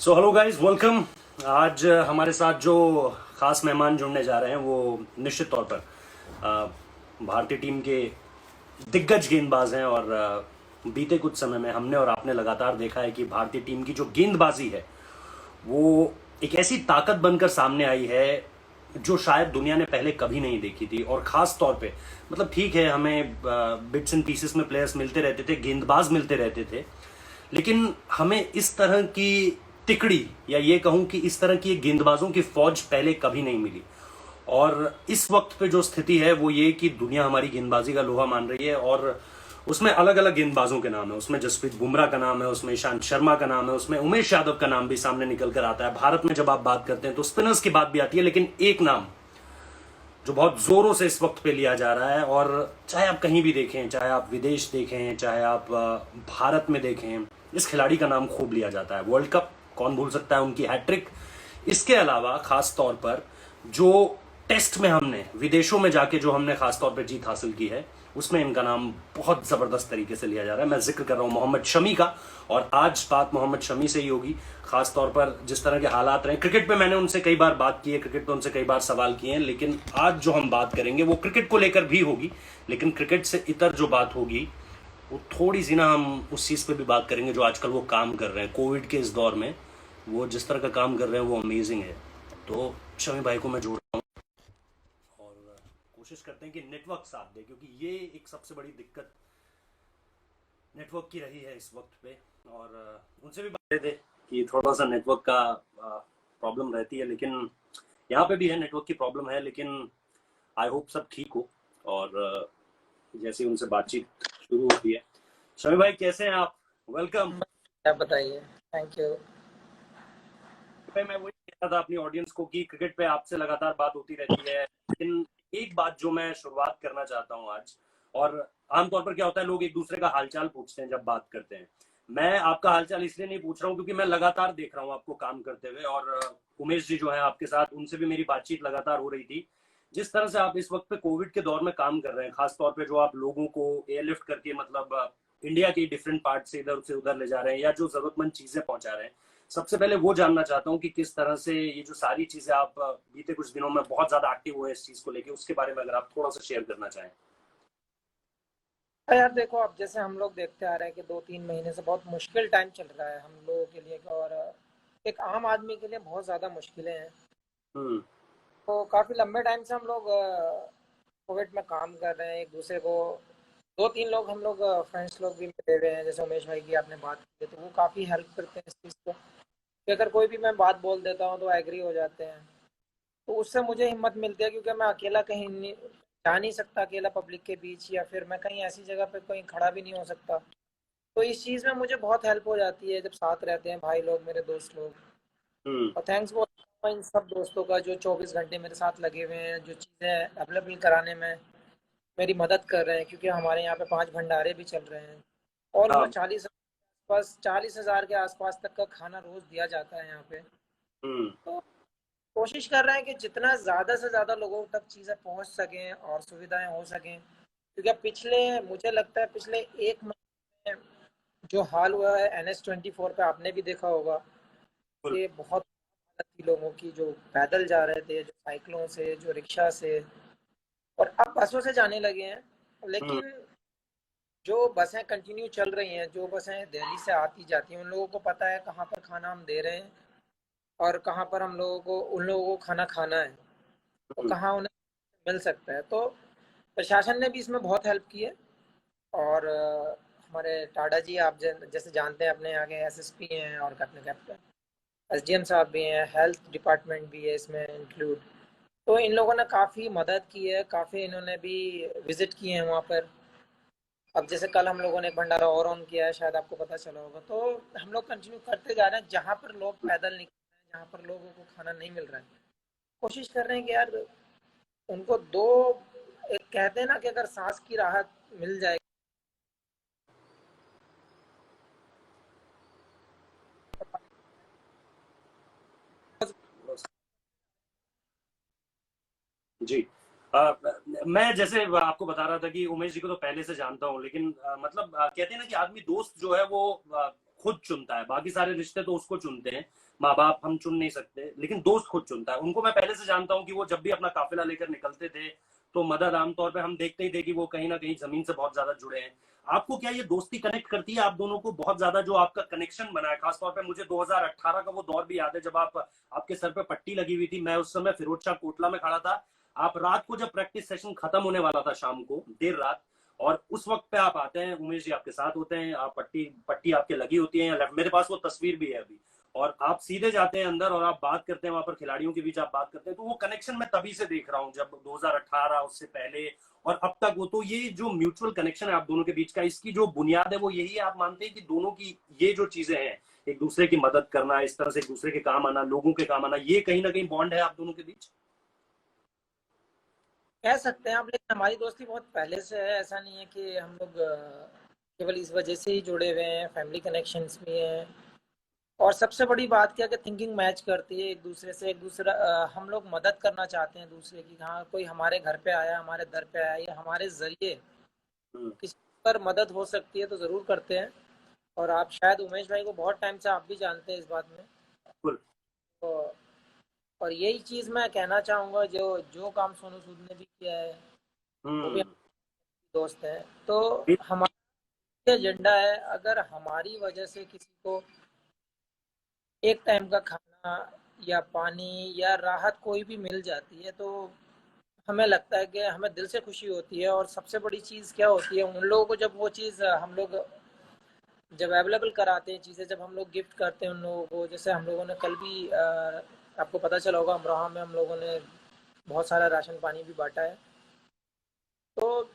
So hello guys, welcome. आज हमारे साथ जो खास मेहमान जुड़ने जा रहे हैं वो निश्चित तौर पर भारतीय टीम के दिग्गज गेंदबाज हैं। और बीते कुछ समय में हमने और आपने लगातार देखा है कि भारतीय टीम की जो गेंदबाजी है वो एक ऐसी ताकत बनकर सामने आई है जो शायद दुनिया ने पहले कभी नहीं देखी थी। और खास तौर पे मतलब ठीक है, हमें बिट्स एंड पीसेस में प्लेयर्स मिलते रहते थे, गेंदबाज मिलते रहते थे, लेकिन हमें इस तरह की तिकड़ी या ये कहूं कि इस तरह की गेंदबाजों की फौज पहले कभी नहीं मिली। और इस वक्त पे जो स्थिति है वो ये कि दुनिया हमारी गेंदबाजी का लोहा मान रही है और उसमें अलग अलग गेंदबाजों के नाम है। उसमें जसप्रीत बुमराह का नाम है, उसमें ईशांत शर्मा का नाम है, उसमें उमेश यादव का नाम भी सामने निकल कर आता है। भारत में जब आप बात करते हैं तो स्पिनर्स की बात भी आती है, लेकिन एक नाम जो बहुत जोरों से इस वक्त पे लिया जा रहा है, और चाहे आप कहीं भी देखें, चाहे आप विदेश देखें, चाहे आप भारत में देखें, इस खिलाड़ी का नाम खूब लिया जाता है। वर्ल्ड कप कौन भूल सकता है, उनकी हैट्रिक। इसके अलावा खास तौर पर जो टेस्ट में हमने विदेशों में जाके जो हमने खास तौर पर जीत हासिल की है, उसमें इनका नाम बहुत जबरदस्त तरीके से लिया जा रहा है। मैं जिक्र कर रहा हूं मोहम्मद शमी का, और आज बात मोहम्मद शमी से ही होगी। खास तौर पर जिस तरह के हालात रहे क्रिकेट पे, मैंने उनसे कई बार बात की है, क्रिकेट पे उनसे कई बार सवाल किए हैं, लेकिन आज जो हम बात करेंगे वो क्रिकेट को लेकर भी होगी, लेकिन क्रिकेट से इतर जो बात होगी वो थोड़ी सी ना, हम उस चीज पे भी बात करेंगे जो आजकल वो काम कर रहे हैं कोविड के इस दौर में। वो जिस तरह का काम कर रहे हैं वो अमेजिंग है। तो शमी भाई को मैं जोड़ रहा हूँ और कोशिश करते हैं कि नेटवर्क साथ दे, क्योंकि ये एक सबसे बड़ी दिक्कत नेटवर्क की रही है इस वक्त पे। और उनसे भी बात थे कि थोड़ा सा नेटवर्क का प्रॉब्लम रहती है, लेकिन यहाँ पे भी है नेटवर्क की प्रॉब्लम है, लेकिन आई होप सब ठीक हो। और जैसे उनसे बातचीत शुरू होती है। शमी भाई कैसे हैं आप? वेलकम। आप बताइए। Thank you. भाई मैं वही कह रहा था अपनी ऑडियंस को कि क्रिकेट पे आपसे लगातार बात होती रहती है, लेकिन एक बात जो मैं शुरुआत करना चाहता हूँ आज, और आमतौर पर क्या होता है, लोग एक दूसरे का हालचाल पूछते हैं जब बात करते हैं। मैं आपका हालचाल इसलिए नहीं पूछ रहा हूँ क्योंकि मैं लगातार देख रहा हूँ आपको काम करते हुए, और उमेश जी जो है आपके साथ, उनसे भी मेरी बातचीत लगातार हो रही थी। जिस तरह से आप इस वक्त पे कोविड के दौर में काम कर रहे हैं, खासतौर पे जो आप लोगों को एयरलिफ्ट करके मतलब इंडिया के डिफरेंट पार्ट से इधर से उधर ले जा रहे हैं, या जो जरूरतमंद चीजें पहुंचा रहे हैं, सबसे पहले वो जानना चाहता हूँ कि किस तरह से ये जो सारी चीजें आप बीते कुछ दिनों में बहुत ज्यादा एक्टिव हुए इस चीज को लेके, उसके बारे में अगर आप थोड़ा सा शेयर करना चाहें। यार देखो, अब जैसे हम लोग देखते आ रहे हैं कि 2-3 महीने से बहुत मुश्किल टाइम चल रहा है हम लोगों के लिए, और एक आम आदमी के लिए बहुत ज़्यादा मुश्किलें हैं। हम्म। तो काफ़ी लंबे टाइम से हम लोग कोविड में काम कर रहे हैं एक दूसरे को। 2-3 लोग हम लोग फ्रेंड्स लोग भी मिले हुए हैं, जैसे उमेश भाई की आपने बात की है, तो वो काफ़ी हेल्प करते हैं इस चीज़ को कि अगर कोई भी मैं बात बोल देता हूँ तो एग्री हो जाते हैं। तो उससे मुझे हिम्मत मिलती है, क्योंकि मैं अकेला कहीं नहीं जा नहीं सकता, अकेला पब्लिक के बीच, या फिर मैं कहीं ऐसी जगह पे कहीं खड़ा भी नहीं हो सकता। तो इस चीज़ में मुझे बहुत हेल्प हो जाती है जब साथ रहते हैं भाई लोग, मेरे दोस्त लोग। हम्म। और थैंक्स बोलता हूँ इन सब दोस्तों का जो 24 घंटे मेरे साथ लगे हुए हैं, जो चीज़ें अवेलेबल कराने में मेरी मदद कर रहे हैं, क्योंकि हमारे यहाँ पे 5 भंडारे भी चल रहे हैं। हाँ। ऑलमोस्ट 40,000 के आसपास तक का खाना रोज़ दिया जाता है यहाँ पे। हम्म। तो कोशिश कर रहे हैं कि जितना ज़्यादा से ज़्यादा लोगों तक चीज़ें पहुँच सकें और सुविधाएं हो सकें, क्योंकि अब पिछले, मुझे लगता है पिछले 1 महीने में जो हाल हुआ है NH24 पे, आपने भी देखा होगा बिल्कुल। कि बहुत हालत थी लोगों की, जो पैदल जा रहे थे, जो साइकिलों से, जो रिक्शा से, और अब बसों से जाने लगे हैं। हम्म। लेकिन जो बसें कंटिन्यू चल रही हैं, जो बसें दिल्ली से आती जाती हैं, उन लोगों को पता है कहाँ पर खाना हम दे रहे हैं और कहाँ पर हम लोगों को, उन लोगों को खाना खाना है, और हम्म। कहाँ उन्हें मिल सकता है। तो प्रशासन ने भी इसमें बहुत हेल्प की है। और हमारे टाडा जी, आप जैसे जानते हैं, अपने आगे एसएसपी हैं और अपने कैप्टन एसडीएम साहब भी हैं, हेल्थ डिपार्टमेंट भी है इसमें इंक्लूड। तो इन लोगों ने काफ़ी मदद की है, काफ़ी इन्होंने भी विजिट किए हैं वहाँ पर। अब जैसे कल हम लोगों ने एक भंडारा और ऑन किया है, शायद आपको पता चला होगा। तो हम लोग कंटिन्यू करते जा रहे हैं, जहाँ पर लोग पैदल निकल रहे हैं, जहाँ पर लोगों को खाना नहीं मिल रहा है, कोशिश कर रहे हैं कि यार उनको दो, एक कहते हैं ना कि अगर सांस की राहत मिल जाए। जी। मैं जैसे आपको बता रहा था कि उमेश जी को तो पहले से जानता हूँ, लेकिन मतलब कहते हैं ना कि आदमी दोस्त जो है वो खुद चुनता है, बाकी सारे रिश्ते तो उसको चुनते हैं। माँ बाप हम चुन नहीं सकते, लेकिन दोस्त खुद चुनता है। उनको मैं पहले से जानता हूँ कि वो जब भी अपना काफिला लेकर निकलते थे तो मदद आमतौर पे हम देखते ही थे कि वो कहीं ना कहीं जमीन से बहुत ज्यादा जुड़े हैं। आपको क्या ये दोस्ती कनेक्ट करती है आप दोनों को बहुत ज्यादा, जो आपका कनेक्शन बना है? खासतौर पे मुझे 2018 का वो दौर भी याद है जब आपके सर पे पट्टी लगी हुई थी। मैं उस समय फिरोज शाह कोटला में खड़ा था। आप रात को जब प्रैक्टिस सेशन खत्म होने वाला था शाम को देर रात, और उस वक्त पे आप आते हैं, उमेश जी आपके साथ होते हैं, आप पट्टी पट्टी आपके लगी होती है, मेरे पास वो तस्वीर भी है अभी, और आप सीधे जाते हैं अंदर और आप बात करते हैं वहां पर, खिलाड़ियों के बीच आप बात करते हैं। तो वो कनेक्शन मैं तभी से देख रहा हूँ, जब 2018 उससे पहले और अब तक। वो तो ये जो म्यूचुअल कनेक्शन है आप दोनों के बीच का, इसकी जो बुनियाद है वो यही है। आप मानते हैं कि दोनों की ये जो चीजें हैं, एक दूसरे की मदद करना, इस तरह से एक दूसरे के काम आना, लोगों के काम आना, ये कहीं ना कहीं बॉन्ड है आप दोनों के बीच? कह सकते हैं आप, लेकिन हमारी दोस्ती बहुत पहले से है। ऐसा नहीं है कि हम लोग केवल इस वजह से ही जुड़े हुए हैं, फैमिली कनेक्शंस भी हैं। और सबसे बड़ी बात क्या कि थिंकिंग मैच करती है एक दूसरे से। एक दूसरा हम लोग मदद करना चाहते हैं दूसरे की। हाँ, कोई हमारे घर पे आया, हमारे दर पे आया, या हमारे जरिए हम्म, किसी पर मदद हो सकती है तो ज़रूर करते हैं। और आप शायद उमेश भाई को बहुत टाइम से आप भी जानते हैं इस बात में। बिल्कुल। तो और यही चीज़ मैं कहना चाहूँगा, जो जो काम सोनू सूद ने भी किया है, वो भी हम्म। हमारे दोस्त हैं। तो हमारा एजेंडा है, अगर हमारी वजह से किसी को एक टाइम का खाना या पानी या राहत कोई भी मिल जाती है, तो हमें लगता है कि हमें दिल से खुशी होती है। और सबसे बड़ी चीज़ क्या होती है, उन लोगों को जब वो चीज़ हम लोग जब अवेलेबल कराते हैं चीज़ें, जब हम लोग गिफ्ट करते हैं उन लोगों को। जैसे हम लोगों ने कल भी आपको पता चला होगा, अमरोहा में हम लोगों ने बहुत सारा राशन पानी भी बांटा है। तो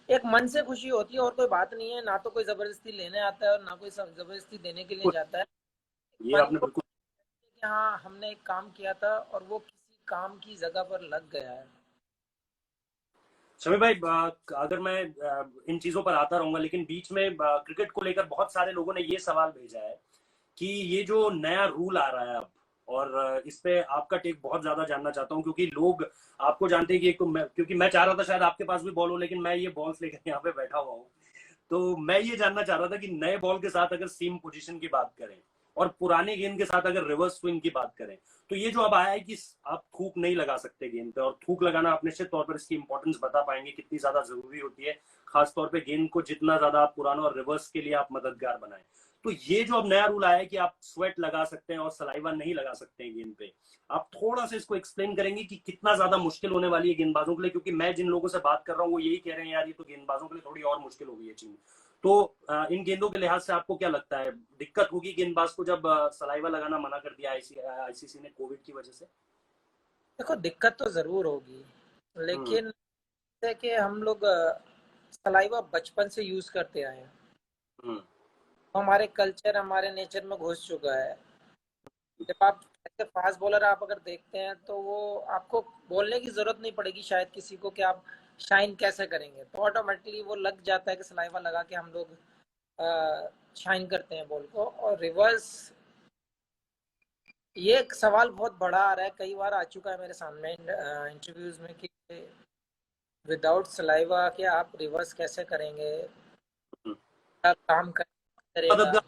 एक मन से खुशी होती है, और कोई बात नहीं है। ना तो कोई ज़बरदस्ती लेने आता है और ना कोई ज़बरदस्ती देने के लिए जाता है। ये मन आपने को बिल्कुल। कि हाँ, हमने एक काम किया था और वो किसी काम की जगह पर लग गया है। शमी भाई, अगर मैं इन चीजों पर आता रहूंगा, लेकिन बीच में क्रिकेट को लेकर बहुत सारे लोगों ने ये सवाल भेजा है कि ये जो नया रूल आ रहा है अब, और इस पे आपका टेक बहुत ज्यादा जानना चाहता हूँ, क्योंकि लोग आपको जानते हैं कि एक तो क्योंकि मैं चाह रहा था शायद आपके पास भी बॉल हो, लेकिन मैं ये बॉल्स लेकर यहाँ पे बैठा हुआ हूँ। तो मैं ये जानना चाह रहा था कि नए बॉल के साथ अगर सीम पोजीशन की बात करें और पुराने गेंद के साथ अगर रिवर्स स्विंग की बात करें, तो ये जो अब आया है कि आप थूक नहीं लगा सकते गेंद पे, और थूक लगाना आप निश्चित तौर पर इसकी इंपॉर्टेंस बता पाएंगे कितनी ज्यादा जरूरी होती है, खासतौर पर गेंद को जितना ज्यादा आप पुराना और रिवर्स के लिए आप मददगार बनाए। तो ये जो अब नया रूल आया है कि आप स्वेट लगा सकते हैं और सलाइवा नहीं लगा सकते हैं गेंद पे, आप थोड़ा सा इसको एक्सप्लेन करेंगे कि कितना ज्यादा मुश्किल होने वाली है गेंदबाजों के लिए? क्योंकि मैं जिन लोगों से बात कर रहा हूँ वो यही कह रहे हैं, यार ये तो गेंदबाजों के लिए थोड़ी और मुश्किल हो गई है चीज। तो इन गेंदों के लिहाज से आपको क्या लगता है, दिक्कत होगी गेंदबाज को जब सलाइवा लगाना मना कर दिया आईसीसी ने कोविड की वजह से? देखो, दिक्कत तो ज़रूर होगी, हम्म। लेकिन जैसे कि हम लोग सलाइवा बचपन से यूज़ करते आए हैं। हम्म। तो हमारे कल्चर, हमारे नेचर में घुस चुका है। जब आप ऐसे फास्ट बॉलर आप अगर देखते हैं, तो वो आपको बोलने की ज़रूरत नहीं पड़ेगी शायद किसी को कि आप शाइन कैसे करेंगे, तो ऑटोमेटिकली वो लग जाता है कि सलाइवा लगा के हम लोग शाइन करते हैं बॉल को। और रिवर्स, ये एक सवाल बहुत बड़ा आ रहा है, कई बार आ चुका है मेरे सामने इंटरव्यूज में कि विदाउट सलाइवा क्या आप रिवर्स कैसे करेंगे, हम्म। क्या काम करेगा। मददगार,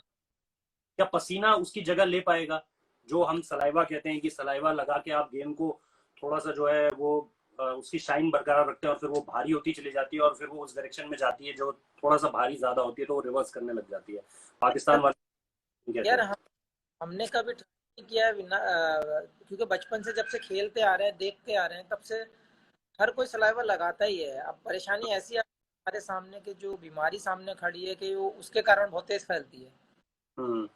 क्या पसीना उसकी जगह ले पाएगा? जो हम सलाइवा कहते हैं कि सलाइवा लगा के आप गेंद को थोड़ा सा जो है वो उसकी शाइन बरकरार रखते हैं, और फिर वो भारी होती चली जाती है और फिर वो उस डायरेक्शन में जाती है जो थोड़ा सा भारी ज्यादा होती है, तो वो रिवर्स करने लग जाती है। पाकिस्तान वाले कहते यार हैं। हमने कभी ट्राई नहीं किया है बिना क्योंकि बचपन से जब से खेलते आ रहे हैं, देखते आ रहे हैं, तब से हर कोई सलाइवा लगाता ही है। अब परेशानी ऐसी है हमारे सामने कि जो बीमारी सामने खड़ी है कि वो उसके कारण बहुत तेज फैलती है। हम्म।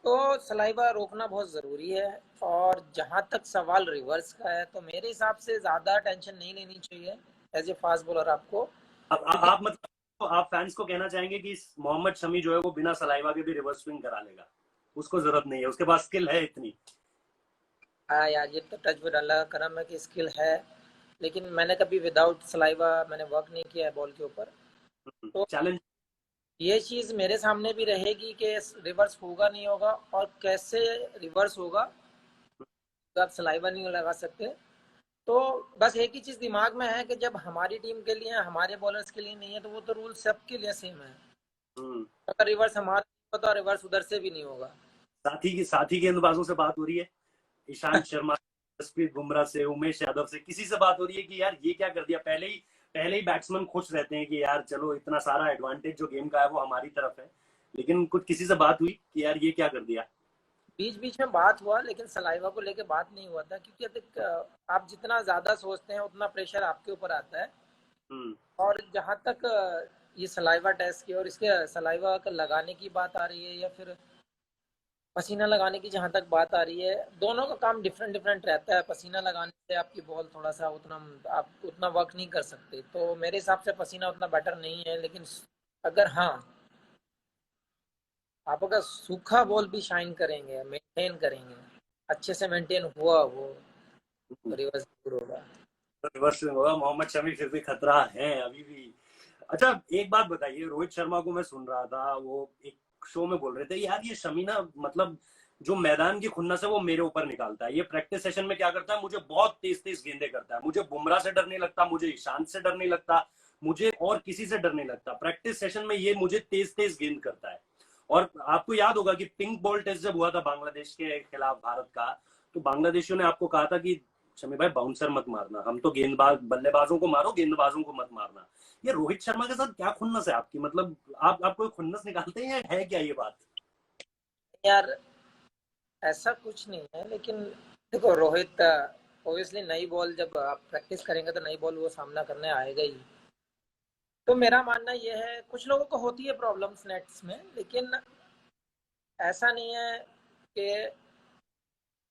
तो सलाइवा रोकना बहुत ज़रूरी है। और जहाँ तक सवाल रिवर्स का है, तो मेरे हिसाब से ज़्यादा टेंशन नहीं लेनी चाहिए एज ए फास्ट बॉलर आपको, अब क्योंकि आप मतलब तो आप फैंस को कहना चाहेंगे कि मोहम्मद शमी जो है वो बिना सलाइवा के भी रिवर्स स्विंग करा लेगा, उसको जरूरत नहीं है, उसके पास स्किल है इतनी? हाँ यार, ये तो टच वुड अल्लाह का करम है कि स्किल है, लेकिन मैंने कभी विदाउट सलाइवा मैंने वर्क नहीं किया है बॉल के ऊपर। तो चैलेंज। ये चीज़ मेरे सामने भी रहेगी कि रिवर्स होगा नहीं होगा, और कैसे रिवर्स होगा तो आप सलाइवा नहीं लगा सकते। तो बस एक ही चीज़ दिमाग में है कि जब हमारी टीम के लिए, हमारे बॉलर्स के लिए नहीं है, तो वो तो रूल सबके लिए सेम है। अगर रिवर्स हमारा नहीं होगा तो रिवर्स उधर से भी नहीं होगा। साथी गेंदबाजों से बात हो रही है, ईशांत शर्मा, जसप्रीत बुमराह से, उमेश यादव से, किसी से बात हो रही है कि यार ये क्या कर दिया? पहले ही बैट्समैन खुश रहते हैं कि यार चलो इतना सारा एडवांटेज जो गेम का है वो हमारी तरफ है, लेकिन कुछ किसी से बात हुई कि यार ये क्या कर दिया? बीच बीच में बात हुआ, लेकिन सलाइवा को लेके बात नहीं हुआ था, क्योंकि अधिक आप जितना ज्यादा सोचते हैं उतना प्रेशर आपके ऊपर आता है। हम्म। और जहां तक ये सलाइवा टेस्ट की और इसके सलाइवा लगाने की बात आ रही है, या फिर पसीना लगाने की जहां तक बात आ रही है, दोनों का काम डिफरेंट डिफरेंट रहता है। पसीना लगाने से आपकी बॉल थोड़ा सा उतना, आप उतना वर्क नहीं कर सकते, तो मेरे हिसाब से पसीना उतना बेटर नहीं है। लेकिन अगर हाँ, आप अगर सूखा बॉल भी शाइन करेंगे, मेंटेन करेंगे, अच्छे से मेंटेन हुआ वो, तो रिवर्स जरूर होगा। रिवर्स होगा, मोहम्मद शमी फिर भी खतरा है अभी भी। अच्छा, एक बात बताइए, रोहित शर्मा को मैं सुन रहा था, वो एक शो में बोल रहे थे यार ये शमी ना, मतलब जो मैदान की खुन्नस है वो मेरे ऊपर निकालता है, ये प्रैक्टिस सेशन में क्या करता है, मुझे बहुत तेज तेज गेंदे करता है, मुझे बुमराह से डर नहीं लगता, मुझे ईशांत से डर नहीं लगता, मुझे और किसी से डर नहीं लगता, प्रैक्टिस सेशन में ये मुझे तेज तेज गेंद करता है। और आपको याद होगा कि पिंक बॉल टेस्ट जब हुआ था बांग्लादेश के खिलाफ भारत का, तो बांग्लादेशियों ने आपको कहा था कि शमी भाई बाउंसर मत मारना, हम तो गेंदबाज, बल्लेबाजों को मारो, गेंदबाजों को मत मारना। ये रोहित शर्मा के साथ क्या खुन्नस है आपकी? मतलब आप कोई खुन्नस निकालते हैं या है क्या ये बात? यार ऐसा कुछ नहीं है, लेकिन देखो रोहित ओबियसली नई बॉल जब आप प्रैक्टिस करेंगे तो नई बॉल वो सामना करने आएगा ही। तो मेरा मानना ये है, कुछ लोगों को होती है प्रॉब्लम्स नेट्स में, लेकिन ऐसा नहीं है कि,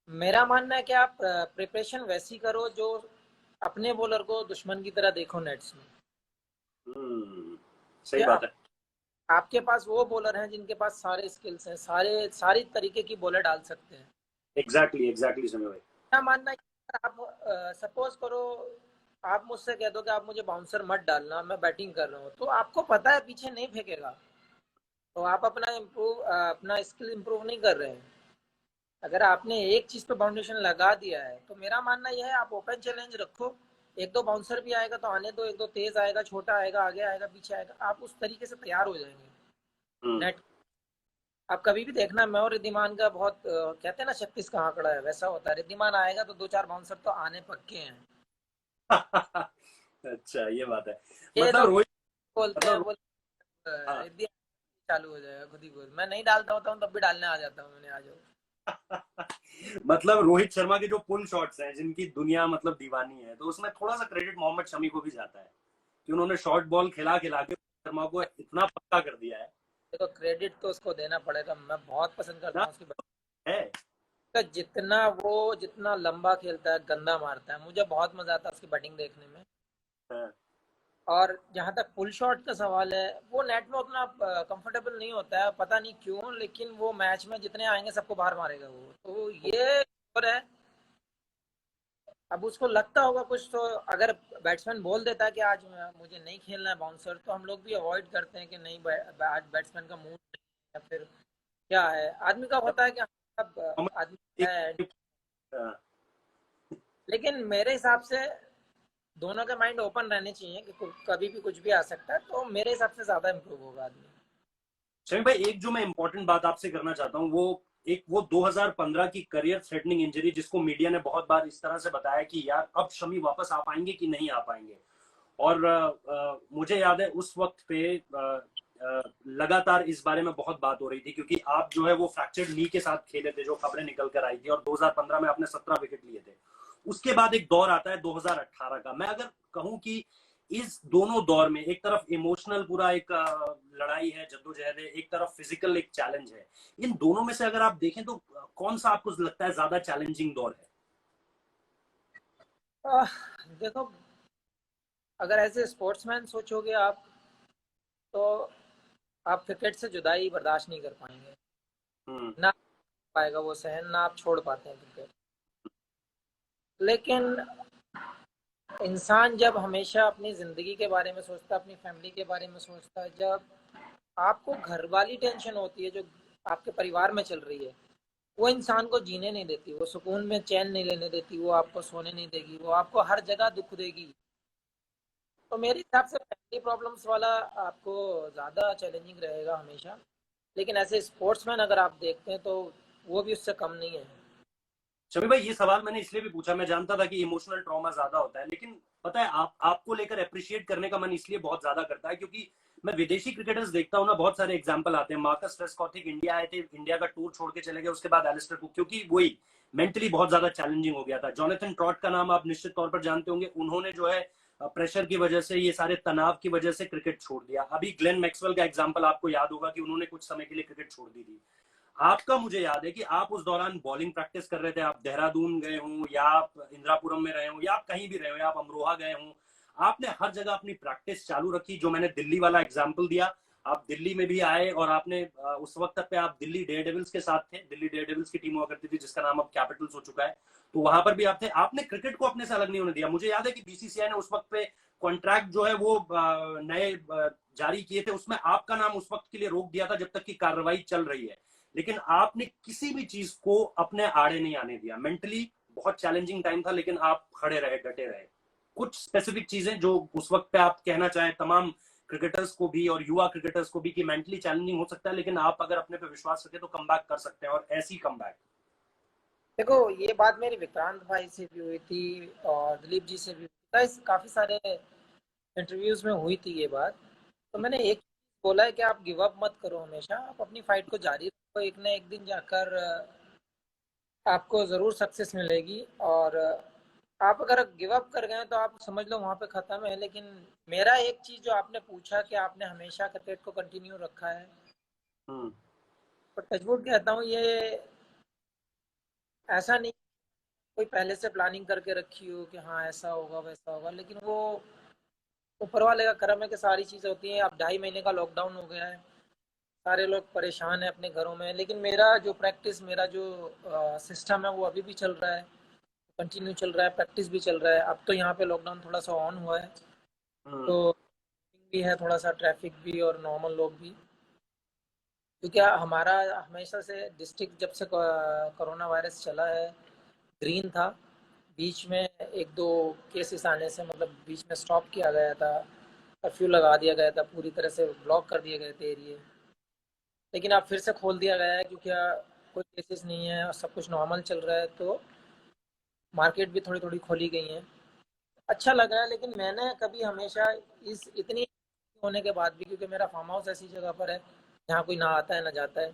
मेरा मानना है कि आप प्रिपरेशन वैसी करो जो अपने बॉलर को दुश्मन की तरह देखो नेट्स में। सही या बात है। आपके पास वो बॉलर हैं जिनके पास सारे स्किल्स हैं, सारी तरीके की बॉलर डाल सकते हैं। एग्जैक्टली एग्जैक्टली समय भाई। मेरा मानना है कि आप सपोज करो, आप मुझसे कह दो कि आप मुझे बाउंसर मत डालना, मैं बैटिंग कर रहा हूँ, तो आपको पता है पीछे नहीं फेंकेगा, तो आप अपना स्किल इम्प्रूव नहीं कर रहे हैं। अगर आपने एक चीज पे फाउंडेशन लगा दिया है, तो मेरा मानना यह है आप ओपन चैलेंज रखो। एक दो बाउंसर भी आएगा तो आने दो, एक दो तेज आएगा, छोटा आएगा, आगे आएगा, पीछे आएगा, आप उस तरीके से तैयार हो जाएंगे हम्म। नेट। आप कभी भी देखना, मैं और रिद्धिमान का बहुत कहते हैं ना 36 का आंकड़ा है, वैसा होता है। रिद्धिमान आएगा तो दो चार बाउंसर तो आने पक्के हैं। अच्छा, ये बात है। ये मतलब तो रोहित बोलते मतलब हैं, हाँ। रिद्धि चालू हो जाएगा खुद ही खुद, मैं नहीं डालता होता हूँ तब भी डालने आ जाता हूँ, मैंने आ जाओ। मतलब रोहित शर्मा के जो पुल शॉट्स हैं जिनकी दुनिया मतलब दीवानी है, तो उसमें थोड़ा सा क्रेडिट मोहम्मद शमी को भी जाता है कि उन्होंने शॉर्ट बॉल खिला खिला के शर्मा को इतना पक्का कर दिया है देखो क्रेडिट तो उसको देना पड़ेगा, मैं बहुत पसंद करता ना। हूँ उसकी है। का, जितना लंबा खेलता है, गंदा मारता है, मुझे बहुत मजा आता है उसकी बैटिंग देखने में। हाँ। और जहां तक पुल शॉट का सवाल है, वो नेट में उतना कंफर्टेबल नहीं होता है, पता नहीं क्यों, लेकिन वो मैच में जितने आएंगे सबको बाहर मारेगा वो, तो ये और है। अब उसको लगता होगा कुछ, तो अगर बैट्समैन बोल देता है कि आज मुझे नहीं खेलना है बाउंसर, तो हम लोग भी अवॉइड करते हैं कि नहीं, आज बैट्समैन का मूड नहीं है, या फिर क्या है, आदमी का होता है कि अब आदमी है। हाँ। लेकिन मेरे हिसाब से दोनों के माइंड ओपन रहने चाहिए कि कभी भी कुछ भी आ सकता है, तो मेरे हिसाब से ज्यादा इम्प्रूव होगा आदमी। शमी भाई, एक जो मैं इंपॉर्टेंट बात आपसे करना चाहता हूँ, वो 2015 की करियर थ्रेटनिंग इंजरी, जिसको मीडिया ने बहुत बार इस तरह से बताया कि यार अब शमी वापस आ पाएंगे कि नहीं आ पाएंगे। और मुझे याद है उस वक्त पे लगातार इस बारे में बहुत बात हो रही थी, क्योंकि आप जो है वो फ्रैक्चर्ड नी के साथ खेले थे, जो खबरें निकल कर आई थी, और 2015 में आपने 17 विकेट लिए थे। उसके बाद एक दौर आता है 2018 का। मैं अगर कहूं कि इस दोनों दौर में एक तरफ इमोशनल पूरा एक लड़ाई है, जद्दोजहद है, एक तरफ फिजिकल एक चैलेंज है, इन दोनों में से अगर आप देखें तो कौन सा आपको लगता है ज्यादा चैलेंजिंग दौर है? देखो, अगर एज ए स्पोर्ट्समैन सोचोगे आप, तो आप क्रिकेट से जुदाई बर्दाश्त नहीं कर पाएंगे, हम्म। ना पाएगा वो सहन, ना आप छोड़ पाते हैं क्रिकेट। लेकिन इंसान जब हमेशा अपनी ज़िंदगी के बारे में सोचता है, अपनी फैमिली के बारे में सोचता है, जब आपको घर वाली टेंशन होती है जो आपके परिवार में चल रही है, वो इंसान को जीने नहीं देती, वो सुकून में चैन नहीं लेने देती, वो आपको सोने नहीं देगी, वो आपको हर जगह दुख देगी। तो मेरे हिसाब से फैमिली प्रॉब्लम्स वाला आपको ज़्यादा चैलेंजिंग रहेगा हमेशा। लेकिन ऐसे स्पोर्ट्समैन अगर आप देखते हैं, तो वो भी उससे कम नहीं है। शमी भाई, ये सवाल मैंने इसलिए भी पूछा, मैं जानता था कि इमोशनल ट्रॉमा ज्यादा होता है, लेकिन पता है आपको लेकर अप्रिशिएट करने का मन इसलिए बहुत ज्यादा करता है क्योंकि मैं विदेशी क्रिकेटर्स देखता हूँ ना, बहुत सारे एग्जांपल आते हैं। मार्कस ट्रेस्कॉथिक इंडिया आए थे, इंडिया का टूर छोड़ के चले गए, उसके बाद एलिस्टर कुक, क्योंकि वही मेंटली बहुत ज्यादा चैलेंजिंग हो गया था। जॉनथन ट्रॉट का नाम आप निश्चित तौर पर जानते होंगे, उन्होंने जो है प्रेशर की वजह से, ये सारे तनाव की वजह से क्रिकेट छोड़ दिया। अभी ग्लेन मैक्सवेल का एग्जाम्पल आपको याद होगा कि उन्होंने कुछ समय के लिए क्रिकेट छोड़ दी थी। आपका मुझे याद है कि आप उस दौरान बॉलिंग प्रैक्टिस कर रहे थे, आप देहरादून गए हों या आप इंदिरापुरम में रहे हों या आप कहीं भी रहे हो या आप अमरोहा गए हों, आपने हर जगह अपनी प्रैक्टिस चालू रखी। जो मैंने दिल्ली वाला एग्जाम्पल दिया, आप दिल्ली में भी आए और आपने उस वक्त पे आप दिल्ली डेयर डेविल्स के साथ थे, दिल्ली डेयर डेविल्स की टीम हुआ करती थी जिसका नाम अब कैपिटल्स हो चुका है, तो वहां पर भी आप थे। आपने क्रिकेट को अपने से अलग नहीं होने दिया। मुझे याद है कि बीसीसीआई ने उस वक्त पे कॉन्ट्रैक्ट जो है वो नए जारी किए थे, उसमें आपका नाम उस वक्त के लिए रोक दिया था जब तक की कार्रवाई चल रही है, लेकिन आपने किसी भी चीज को अपने आड़े नहीं आने दिया। मेंटली बहुत चैलेंजिंग टाइम था, लेकिन आप खड़े रहे, डटे रहे। कुछ स्पेसिफिक चीजें जो उस वक्त पे आप कहना चाहें तमाम क्रिकेटर्स को भी और युवा क्रिकेटर्स को भी कि मेंटली चैलेंजिंग हो सकता है, लेकिन आप अगर अपने पे विश्वास रखें तो कम कर सकते हैं, और ऐसी कम। देखो, ये बात मेरी विक्रांत भाई से भी हुई थी और दिलीप जी से भी हुई थी। Guys, काफी सारे इंटरव्यूज में हुई थी ये बात। तो मैंने एक चीज बोला है कि आप गिव अप मत करो, हमेशा आप अपनी फाइट को जारी रखो, एक ना एक दिन जाकर आपको ज़रूर सक्सेस मिलेगी। और आप अगर गिव अप कर गए तो आप समझ लो वहाँ पे ख़त्म है। लेकिन मेरा एक चीज़ जो आपने पूछा कि आपने हमेशा क्रिकेट को कंटिन्यू रखा है, हम्म। तो टचवुड कहता हूँ ये ऐसा नहीं कोई पहले से प्लानिंग करके रखी हो कि हाँ ऐसा होगा वैसा होगा, लेकिन वो ऊपर वाले का करम है कि सारी चीज़ें होती हैं। अब 2.5 महीने का लॉकडाउन हो गया है, सारे लोग परेशान हैं अपने घरों में, लेकिन मेरा जो प्रैक्टिस, मेरा जो सिस्टम है वो अभी भी चल रहा है, कंटिन्यू चल रहा है, प्रैक्टिस भी चल रहा है। अब तो यहाँ पे लॉकडाउन थोड़ा सा ऑन हुआ है, हम्म। तो भी है थोड़ा सा, ट्रैफिक भी और नॉर्मल लोग भी। क्योंकि हमारा हमेशा से डिस्ट्रिक्ट जब से कोरोना वायरस चला है ग्रीन था। बीच में एक दो केसेस आने से मतलब बीच में स्टॉप किया गया था, कर्फ्यू लगा दिया गया था, पूरी तरह से ब्लॉक कर दिए गए थे एरिए। लेकिन अब फिर से खोल दिया गया है क्योंकि कोई केसेस नहीं है और सब कुछ नॉर्मल चल रहा है, तो मार्केट भी थोड़ी थोड़ी खोली गई है। अच्छा लग रहा है। लेकिन मैंने कभी हमेशा इस इतनी होने के बाद भी, क्योंकि मेरा फार्म हाउस ऐसी जगह पर है जहाँ कोई ना आता है ना जाता है,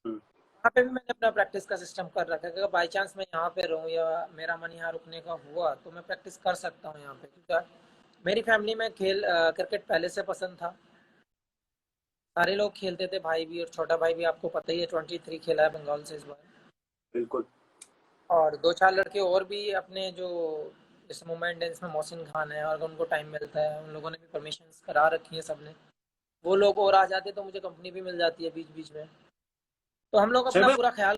हम्म। वहाँ पे भी मैंने अपना प्रैक्टिस का सिस्टम कर रखा है कि अगर बाई चांस मैं यहाँ पे रहूँ या मेरा मन यहाँ रुकने का हुआ तो मैं प्रैक्टिस कर सकता हूँ यहाँ पे। क्योंकि मेरी फैमिली में क्रिकेट पहले से पसंद था, सारे लोग खेलते थे, भाई भी और छोटा भाई भी, आपको पता ही है 23 खेला है बंगाल से इस बार। बिल्कुल। और दो चार लड़के और भी अपने जो जैसे मूवमेंट है जिसमें मोहसिन खान है, और अगर उनको टाइम मिलता है, उन लोगों ने भी परमिशन करा रखी है सबने, वो लोग और आ जाते तो मुझे कंपनी भी मिल जाती है बीच बीच में। तो हम लोग शमी अपना भाई, पूरा ख्याल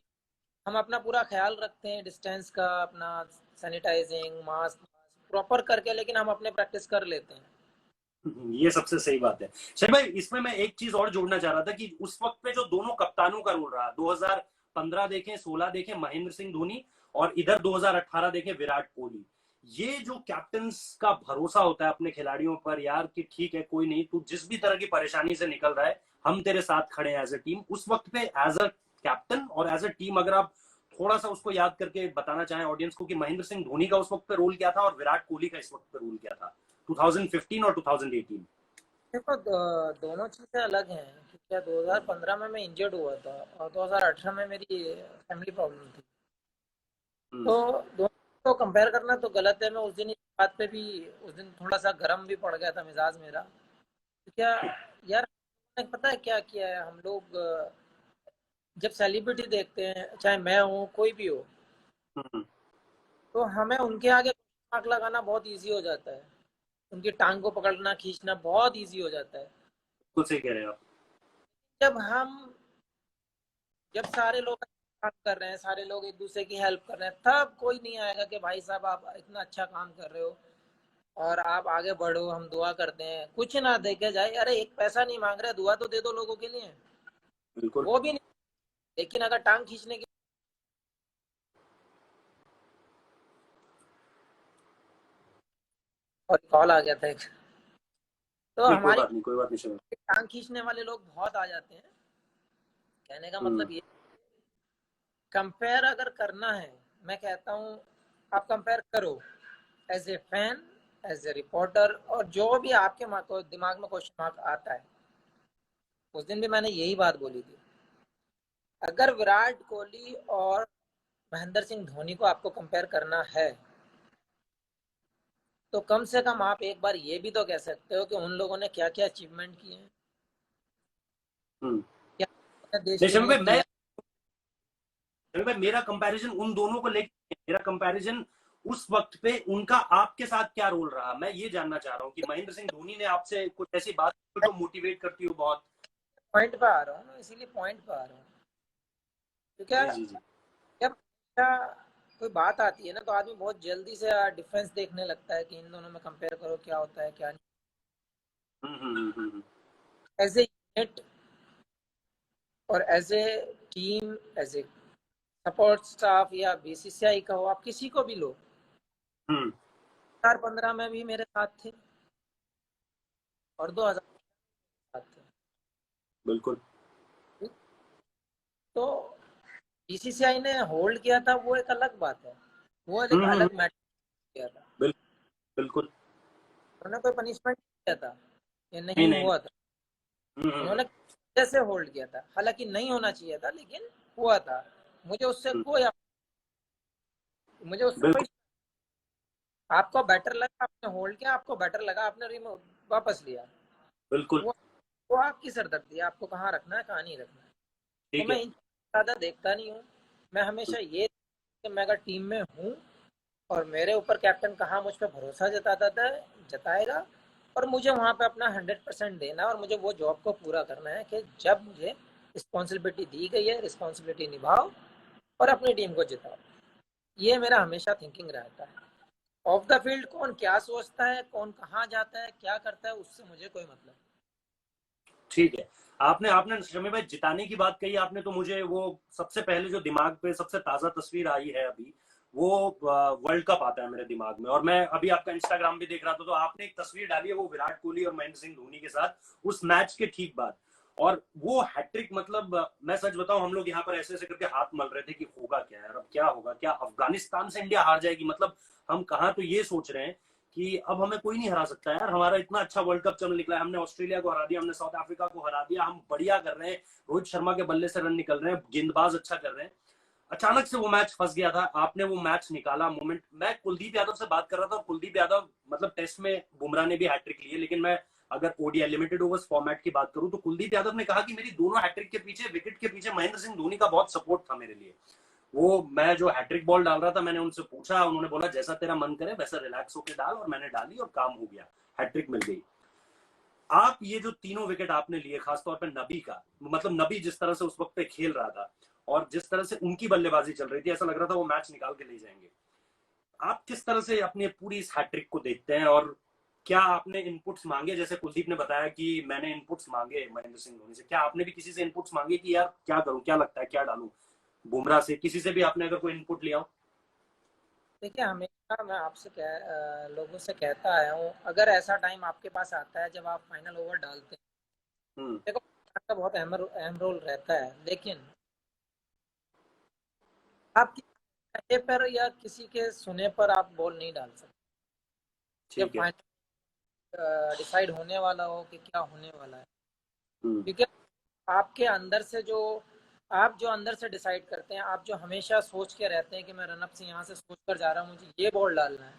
हम अपना पूरा ख्याल रखते हैं डिस्टेंस का, अपना सैनिटाइजिंग मास्क प्रॉपर करके, लेकिन हम अपने प्रैक्टिस कर लेते हैं। ये सबसे सही बात है। शमी भाई, इसमें मैं एक चीज और जोड़ना चाह रहा था कि उस वक्त पे जो दोनों कप्तानों का रोल रहा, 2015 देखें, 16 देखें महेंद्र सिंह धोनी, और इधर 2018 देखें विराट कोहली, ये जो कैप्टन्स का भरोसा होता है अपने खिलाड़ियों पर यार कि ठीक है कोई नहीं, तू जिस भी तरह की परेशानी से निकल रहा है हम तेरे साथ खड़े हैं एज अ टीम। उस वक्त पे एज अ कैप्टन और एज अ टीम अगर आप थोड़ा सा उसको याद करके बताना चाहें ऑडियंस को कि महेंद्र सिंह धोनी का उस वक्त पे रोल क्या था और विराट कोहली का इस वक्त पे रोल क्या था, 2015 और 2018। देखो, दोनों चीज़ें अलग हैं। क्योंकि 2015 में मैं इंजर्ड हुआ था और 2018 में मेरी फैमिली प्रॉब्लम थी, हम्म। तो दोनों को कंपेयर करना तो गलत है। मैं उस दिन इस बात पे भी, उस दिन थोड़ा सा गर्म भी पड़ गया था मिजाज मेरा। तो क्या यार, पता है क्या किया है हम लोग, जब सेलिब्रिटी देखते हैं, चाहे मैं हूँ कोई भी हो, हम्म। तो हमें उनके आगे आग लगाना बहुत इजी हो जाता है, उनकी टांग को पकड़ना खींचना बहुत इजी हो जाता है। बिल्कुल सही कह रहे हैं आप। जब हम जब सारे लोग काम कर रहे हैं, सारे लोग एक दूसरे की हेल्प कर रहे हैं, तब कोई नहीं आएगा कि भाई साहब आप इतना अच्छा काम कर रहे हो और आप आगे बढ़ो, हम दुआ करते हैं। कुछ ना देखे जाए, अरे एक पैसा नहीं मांग रहे, दुआ तो दे दो लोगों के लिए, बिल्कुल। वो भी नहीं। लेकिन अगर टांग खींचने की, और कॉल आ गया था एक, तो नहीं कोई हमारी बात नहीं, कोई बात नहीं शमी। टांग खींचने वाले लोग बहुत आ जाते हैं। कहने का हम्म। मतलब ये कंपेयर अगर करना है, मैं कहता हूँ आप कंपेयर करो as a fan, as a reporter, और जो भी आपके दिमाग में क्वेश्चन मार्क आता है। उस दिन भी मैंने यही बात बोली थी, अगर विराट कोहली और महेंद्र सिंह धोनी को आपको कंपेयर करना है तो कम से कम आप एक बार ये भी तो कह सकते हो कि उन लोगों ने क्या क्या अचीवमेंट किए हैं, हम्म। क्या क्या देश नहीं के शमी लिए भाई, किया। शमी भाई, मेरा कंपैरिजन उन दोनों को लेकर, मेरा कंपैरिजन उस वक्त पे उनका आपके साथ क्या रोल रहा, मैं ये जानना चाह रहा हूँ कि महेंद्र सिंह धोनी ने आपसे कुछ ऐसी बात की जो मोटिवेट करती हो बहुत। पॉइंट पे आ रहा हूँ ना, इसीलिए पॉइंट पे आ रहा हूँ, क्योंकि जी जी जी। जब हमेशा कोई बात आती है ना तो आदमी बहुत जल्दी से डिफरेंस देखने लगता है कि इन दोनों में कंपेयर करो क्या होता है क्या हम्म। नहीं। एज ए यूनिट और as a team, as a support staff या बीसीसीआई का हो, आप किसी को भी लो, हम्म। 2015 में भी मेरे साथ थे और 2000 साथ थे। बिल्कुल। तो बीसीसीआई ने होल्ड किया था वो एक अलग बात है, वो एक हम्म। अलग मैटर किया था। बिल्कुल। उन्होंने कोई पनिशमेंट नहीं किया था, ये नहीं नहीं नहीं। हुआ था। हम्म। उन्होंने कैसे होल्ड किया था, हालांकि नहीं होना चाहिए था लेकिन हुआ था। मुझे उससे हम्म, कोई मुझे उससे कोई, बिल्कुल। आपको बेटर लगा आपने होल्ड किया, आपको बेटर लगा आपने रिमूव वापस लिया, बिल्कुल। वो वो आपकी सरदर्दी है, आपको कहाँ रखना है कहाँ नहीं रखना है। तो ठीक मैं है। इन ज़्यादा देखता नहीं हूँ। मैं हमेशा ये कि मैं अगर टीम में हूँ और मेरे ऊपर कैप्टन कहाँ मुझ पर भरोसा जताता था, जताएगा, और मुझे वहाँ पे अपना 100% देना है और मुझे वो जॉब को पूरा करना है कि जब मुझे रिस्पॉन्सिबिलिटी दी गई है रिस्पॉन्सिबिलिटी निभाओ और अपनी टीम को जिताओ। ये मेरा हमेशा थिंकिंग रहता है। ऑफ द फील्ड कौन क्या सोचता है, कौन कहाँ जाता है क्या करता है, उससे मुझे कोई मतलब। ठीक है। आपने आपने शमी भाई जिताने की बात कही आपने, तो मुझे वो सबसे पहले जो दिमाग पे सबसे ताजा तस्वीर आई है अभी, वो वर्ल्ड कप आता है मेरे दिमाग में। और मैं अभी आपका इंस्टाग्राम भी देख रहा था, तो आपने एक तस्वीर डाली है वो विराट कोहली और महेंद्र सिंह धोनी के साथ उस मैच के ठीक बाद। और वो हैट्रिक, मतलब मैं सच बताऊं, हम लोग यहाँ पर ऐसे ऐसे करके हाथ मल रहे थे कि होगा क्या यार, अब क्या होगा, क्या अफगानिस्तान से इंडिया हार जाएगी, मतलब हम कहाँ तो ये सोच रहे हैं कि अब हमें कोई नहीं हरा सकता यार, हमारा इतना अच्छा वर्ल्ड कप चल निकला है, हमने ऑस्ट्रेलिया को हरा दिया, हमने साउथ अफ्रीका को हरा दिया, हम बढ़िया कर रहे हैं, रोहित शर्मा के बल्ले से रन निकल रहे हैं, गेंदबाज अच्छा कर रहे हैं। अचानक से वो मैच फंस गया था, आपने वो मैच निकाला मोमेंट। मैं कुलदीप यादव से बात कर रहा था, और कुलदीप यादव मतलब टेस्ट में बुमराह ने भी हैट्रिक ली है, लेकिन मैं अगर ओडीआई लिमिटेड ओवर्स फॉर्मेट की बात करूं तो कुलदीप यादव ने कहा कि मेरी दोनों हैट्रिक के पीछे, विकेट के पीछे महेंद्र सिंह धोनी का बहुत सपोर्ट था मेरे लिए। वो मैं जो हैट्रिक बॉल डाल रहा था, मैंने उनसे पूछा, उन्होंने बोला जैसा तेरा मन करे वैसा रिलैक्स होकर डाल, और मैंने डाली और काम हो गया, हैट्रिक मिल गई। आप ये जो तीनों विकेट आपने लिए, खासतौर पर नबी का, मतलब नबी जिस तरह से उस वक्त पे खेल रहा था और जिस तरह से उनकी बल्लेबाजी चल रही थी, ऐसा लग रहा था वो मैच निकाल के ले जाएंगे। आप किस तरह से अपनी पूरी इस हैट्रिक को देखते हैं, और क्या आपने इनपुट्स मांगे, जैसे कुलदीप ने बताया कि मैंने इनपुट्स मांगे महेंद्र सिंह धोनी से, क्या आपने भी किसी से इनपुट्स मांगे कि यार क्या करूं, क्या लगता है क्या डालूं, बुमराह से, किसी से भी आपने अगर कोई इनपुट लिया हो? देखिए हमेशा मैं आपसे लोगों से कहता आया हूँ, अगर ऐसा टाइम आपके पास आता है जब आप फाइनल ओवर डालते हैं, हम्म। देखो का बहुत अहम रोल रहता है, लेकिन आप किसी कहे पर या किसी के सुने पर आप बॉल नहीं डाल सकते। जब ठीक है। फाइनल डिसाइड होने वाला हो कि क्या होने वाला है, हम्म। क्योंकि आपके अंदर से जो आप जो अंदर से डिसाइड करते हैं, आप जो हमेशा सोच के रहते हैं कि मैं रनअप से यहाँ से सोच कर जा रहा हूँ मुझे ये बॉल डालना है,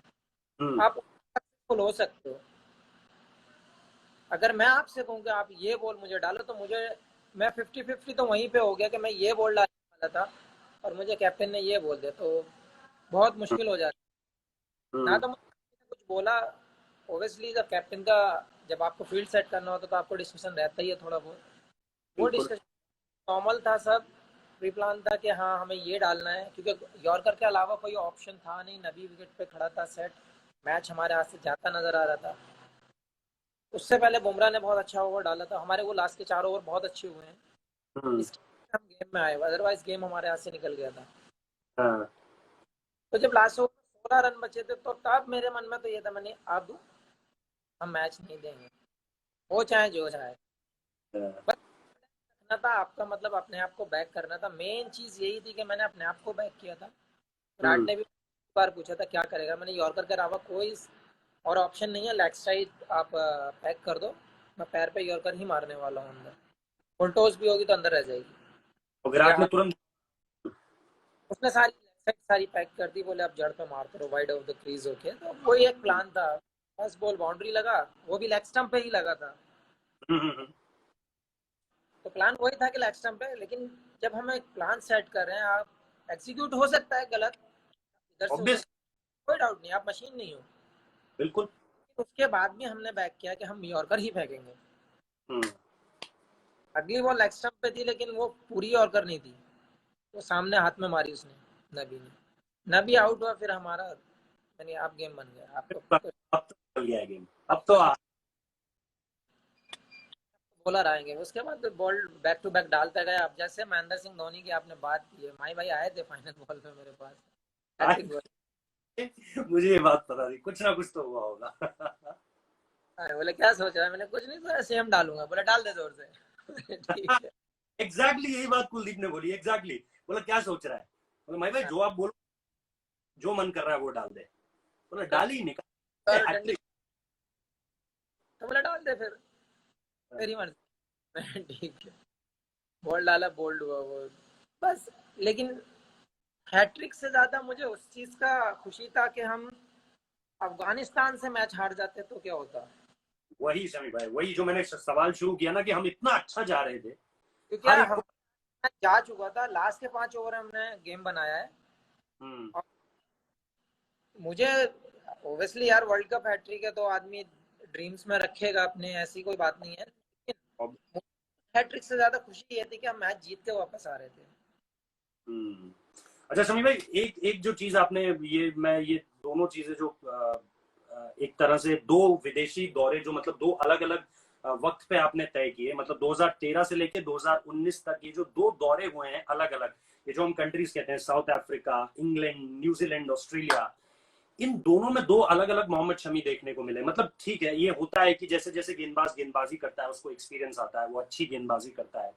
हम्म। आप सक्सेसफुल हो सकते हो। अगर मैं आपसे कहूँ कि आप ये बॉल मुझे डालो तो मुझे, मैं 50-50 तो वहीं पे हो गया कि मैं ये बॉल डालने वाला था और मुझे कैप्टन ने ये बोल दिया तो बहुत मुश्किल हो जाती है। ना हम्म। तो मुझे कुछ बोला, ओबियसली जब कैप्टन का, जब आपको फील्ड सेट करना होता तो आपको डिस्कशन रहता ही है थोड़ा बहुत, वो बिल्कुल। डिस्कशन नॉर्मल था, सब प्री प्लान था कि हाँ हमें ये डालना है, क्योंकि यॉर्कर के अलावा कोई ऑप्शन था नहीं, नबी विकेट पे खड़ा था सेट, मैच हमारे हाथ से जाता नजर आ रहा था। उससे पहले बुमराह ने बहुत अच्छा ओवर डाला था, हमारे वो लास्ट के 4 ओवर बहुत अच्छे हुए हैं, हम्म। इसके हम गेम में आए, अदरवाइज गेम हमारे हाथ से निकल गया था। हाँ। तो जब लास्ट ओवर 16 रन बचे थे तो तब मेरे मन में तो ये था, मैंने अब हम मैच नहीं देंगे, वो चाहे जो चाहे, हाँ। बस करना था आपका, मतलब अपने आप को बैक करना था। मेन चीज यही थी कि मैंने अपने आप को बैक किया था। विराट हम्म। ने भी बार पूछा था क्या करेगा, मैंने यॉर्कर के अलावा कोई और ऑप्शन नहीं है, लेग साइड आप पैक कर दो, मैं पैर पे यॉर्कर ही मारने वाला हूँ अंदर, फुल टॉस भी होगी तो अंदर रह जाएगी। और या विराट ने तुरंत। उसने सारी लेग साइड सारी पैक कर दी, बोले अब जड़ पे मारते रहो वाइड ऑफ द क्रीज होके। तो वही एक प्लान था। फर्स्ट बॉल बाउंड्री लगा, वो भी लेग स्टंप पे ही लगा था। हम्म। तो प्लान वही था कि लेग स्टंप पे, लेकिन जब हम एक प्लान सेट कर रहे हैं, आप एग्जीक्यूट हो सकता है गलत, इधर से उधर, ऑब्वियस। कोई डाउट नहीं, आप मशीन नहीं हो। बिल्कुल। उसके बाद भी हमने बैक किया कि हम यॉर्कर ही फेंकेंगे। हम्म। अगली बॉल लेग स्टंप पे थी, लेकिन वो पूरी यॉर्कर नहीं थी, वो सामने हाथ में मारी उसने, नबी ने। नबी आउट हुआ, फिर हमारा यानी अब गेम बन गया आपको। अब तो चल गया है गेम, अब अब तो तो बॉलर आएंगे, उसके बाद बॉल बैक टू बैक डालता गया। अब जैसे महेंद्र सिंह धोनी की आपने बात की है, माई भाई आए थे फाइनल बॉल पे मेरे पास, हैट्रिक बॉल। मुझे ये बात पता थी, कुछ ना कुछ तो हुआ होगा। अरे बोले क्या सोच रहा है, मैंने कुछ नहीं सोचा, सेम डालूंगा। बोले डाल दे जोर से। ठीक है। एग्जैक्टली यही बात कुलदीप ने बोली, एग्जैक्टली। बोला क्या सोच रहा है, बोला भाई भाई जो आप बोलो, जो मन कर रहा है वो डाल दे। बोला डाल ही निकाल, और डंडी, हैट्रिक। तो बोला डाल दे फिर, तेरी मर्जी। ठीक है, बॉल डाला, बोल्ड हुआ वो, बस। लेकिन हैट्रिक से ज्यादा मुझे उस चीज का खुशी था कि हम अफगानिस्तान से मैच हार जाते तो क्या होता। वही समी भाई, वही जो मैंने सवाल शुरू किया ना, कि हम इतना अच्छा जा रहे थे, क्योंकि हर यार एक हम को। जा चुका था, लास्ट के 5 ओवर हमने गेम बनाया है। हम्म। और मुझे ओब्वियसली यार, वर्ल्ड कप हैट्रिक है तो आदमी ड्रीम्स में रखेगा अपने, ऐसी कोई बात नहीं है, लेकिन हैट्रिक से ज्यादा खुशी ये थी कि हम मैच जीत के वापस आ रहे थे। हम्म। अच्छा समी भाई, एक एक जो चीज आपने, ये दोनों चीजें जो एक तरह से दो विदेशी दौरे, जो मतलब दो अलग अलग वक्त पे आपने तय किए, मतलब 2013 से लेके 2019 तक ये जो दो दौरे हुए हैं अलग अलग, ये जो हम कंट्रीज कहते हैं, South Africa, England, New Zealand, Australia, इन दोनों में दो अलग अलग मोहम्मद शमी देखने को मिले। मतलब ठीक है, ये होता है कि जैसे जैसे गेंदबाज गेंदबाजी करता है उसको एक्सपीरियंस आता है, वो अच्छी गेंदबाजी करता है।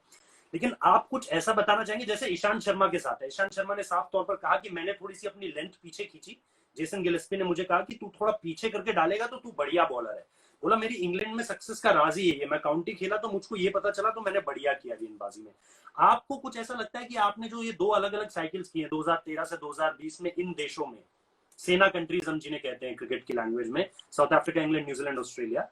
लेकिन आप कुछ ऐसा बताना चाहेंगे जैसे ईशांत शर्मा के साथ है, ईशांत शर्मा ने साफ तौर पर कहा कि मैंने थोड़ी सी अपनी लेंथ पीछे खींची, जेसन गिलेस्पी ने मुझे कहा कि तू थोड़ा पीछे करके डालेगा तो तू बढ़िया बॉलर है। बोला मेरी इंग्लैंड में सक्सेस का राज ही है, मैं काउंटी खेला तो मुझको ये पता चला, तो मैंने बढ़िया किया गेंदबाजी में। आपको कुछ ऐसा लगता है कि आपने जो ये दो अलग अलग साइकिल्स की है 2013 से 2020 में इन देशों में, सेना कंट्रीज हम जिन्हें कहते हैं क्रिकेट की लैंग्वेज में, south Africa, England, New Zealand, Australia,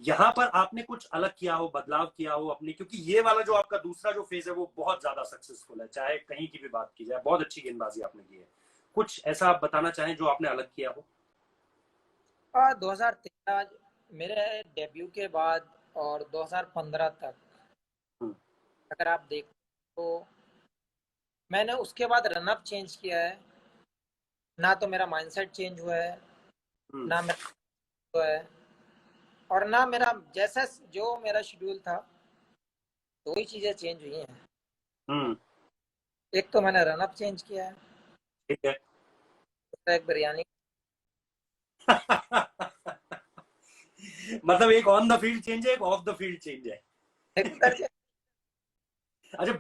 यहाँ पर आपने कुछ अलग किया हो, बदलाव किया हो अपनी, क्योंकि ये वाला जो आपका दूसरा जो फेज है वो बहुत ज्यादा सक्सेसफुल है, चाहे कहीं की भी बात की जाए, बहुत अच्छी गेंदबाजी आपने की है। कुछ ऐसा आप बताना चाहें जो आपने अलग किया हो। 2013 मेरे डेब्यू के बाद और 2015 तक हम्म। अगर आप देख तो मैंने उसके बाद रनअप चेंज किया है। ना तो मेरा माइंडसेट चेंज हुआ है, हम्म। ना मेरा हुआ है, और ना मेरा जैसा जो मेरा शेड्यूल था, दो ही चीजें चेंज हुई हैं। हम्म। एक तो मैंने रनअप चेंज किया है, ठीक है। दूसरा एक बिरयानी। मतलब एक ऑन द फील्ड चेंज है, एक ऑफ द फील्ड चेंज है। एक उधर से अच्छा,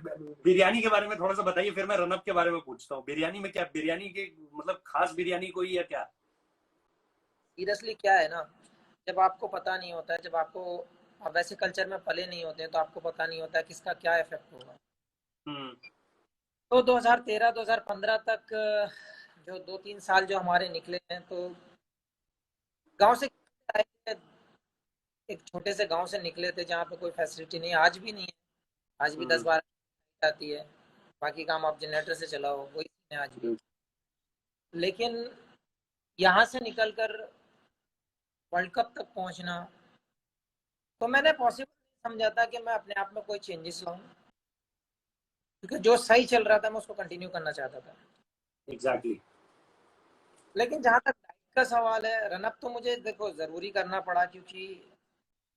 बिरयानी के बारे में थोड़ा सा बताइए, फिर मैं रनअप के बारे में पूछता हूँ। बिरयानी में क्या, बिरयानी के मतलब खास बिरयानी कोई है क्या? सीरियसली क्या है ना, जब आपको पता नहीं होता है, जब आपको, आप वैसे कल्चर में पले नहीं होते हैं तो आपको पता नहीं होता है किसका क्या इफेक्ट होगा। हम्म। तो 2013 2015 तक जो 2-3 साल जो हमारे निकले हैं, तो गांव से आए थे, एक छोटे से गांव से निकले थे जहाँ पे कोई फैसिलिटी नहीं, आज भी नहीं है। आज भी दस हम्म। बारह आती है, बाकी काम आप जनरेटर से चलाओ, वही है आज भी। लेकिन यहाँ से निकलकर वर्ल्ड कप तक पहुँचना, तो मैंने पॉसिबल नहीं समझा था कि मैं अपने आप में कोई चेंजेस लाऊं, क्योंकि जो सही चल रहा था मैं उसको कंटिन्यू करना चाहता था। एग्जैक्टली। लेकिन जहाँ तक डाइट का सवाल है, रनअप तो मुझे देखो ज़रूरी करना पड़ा, क्योंकि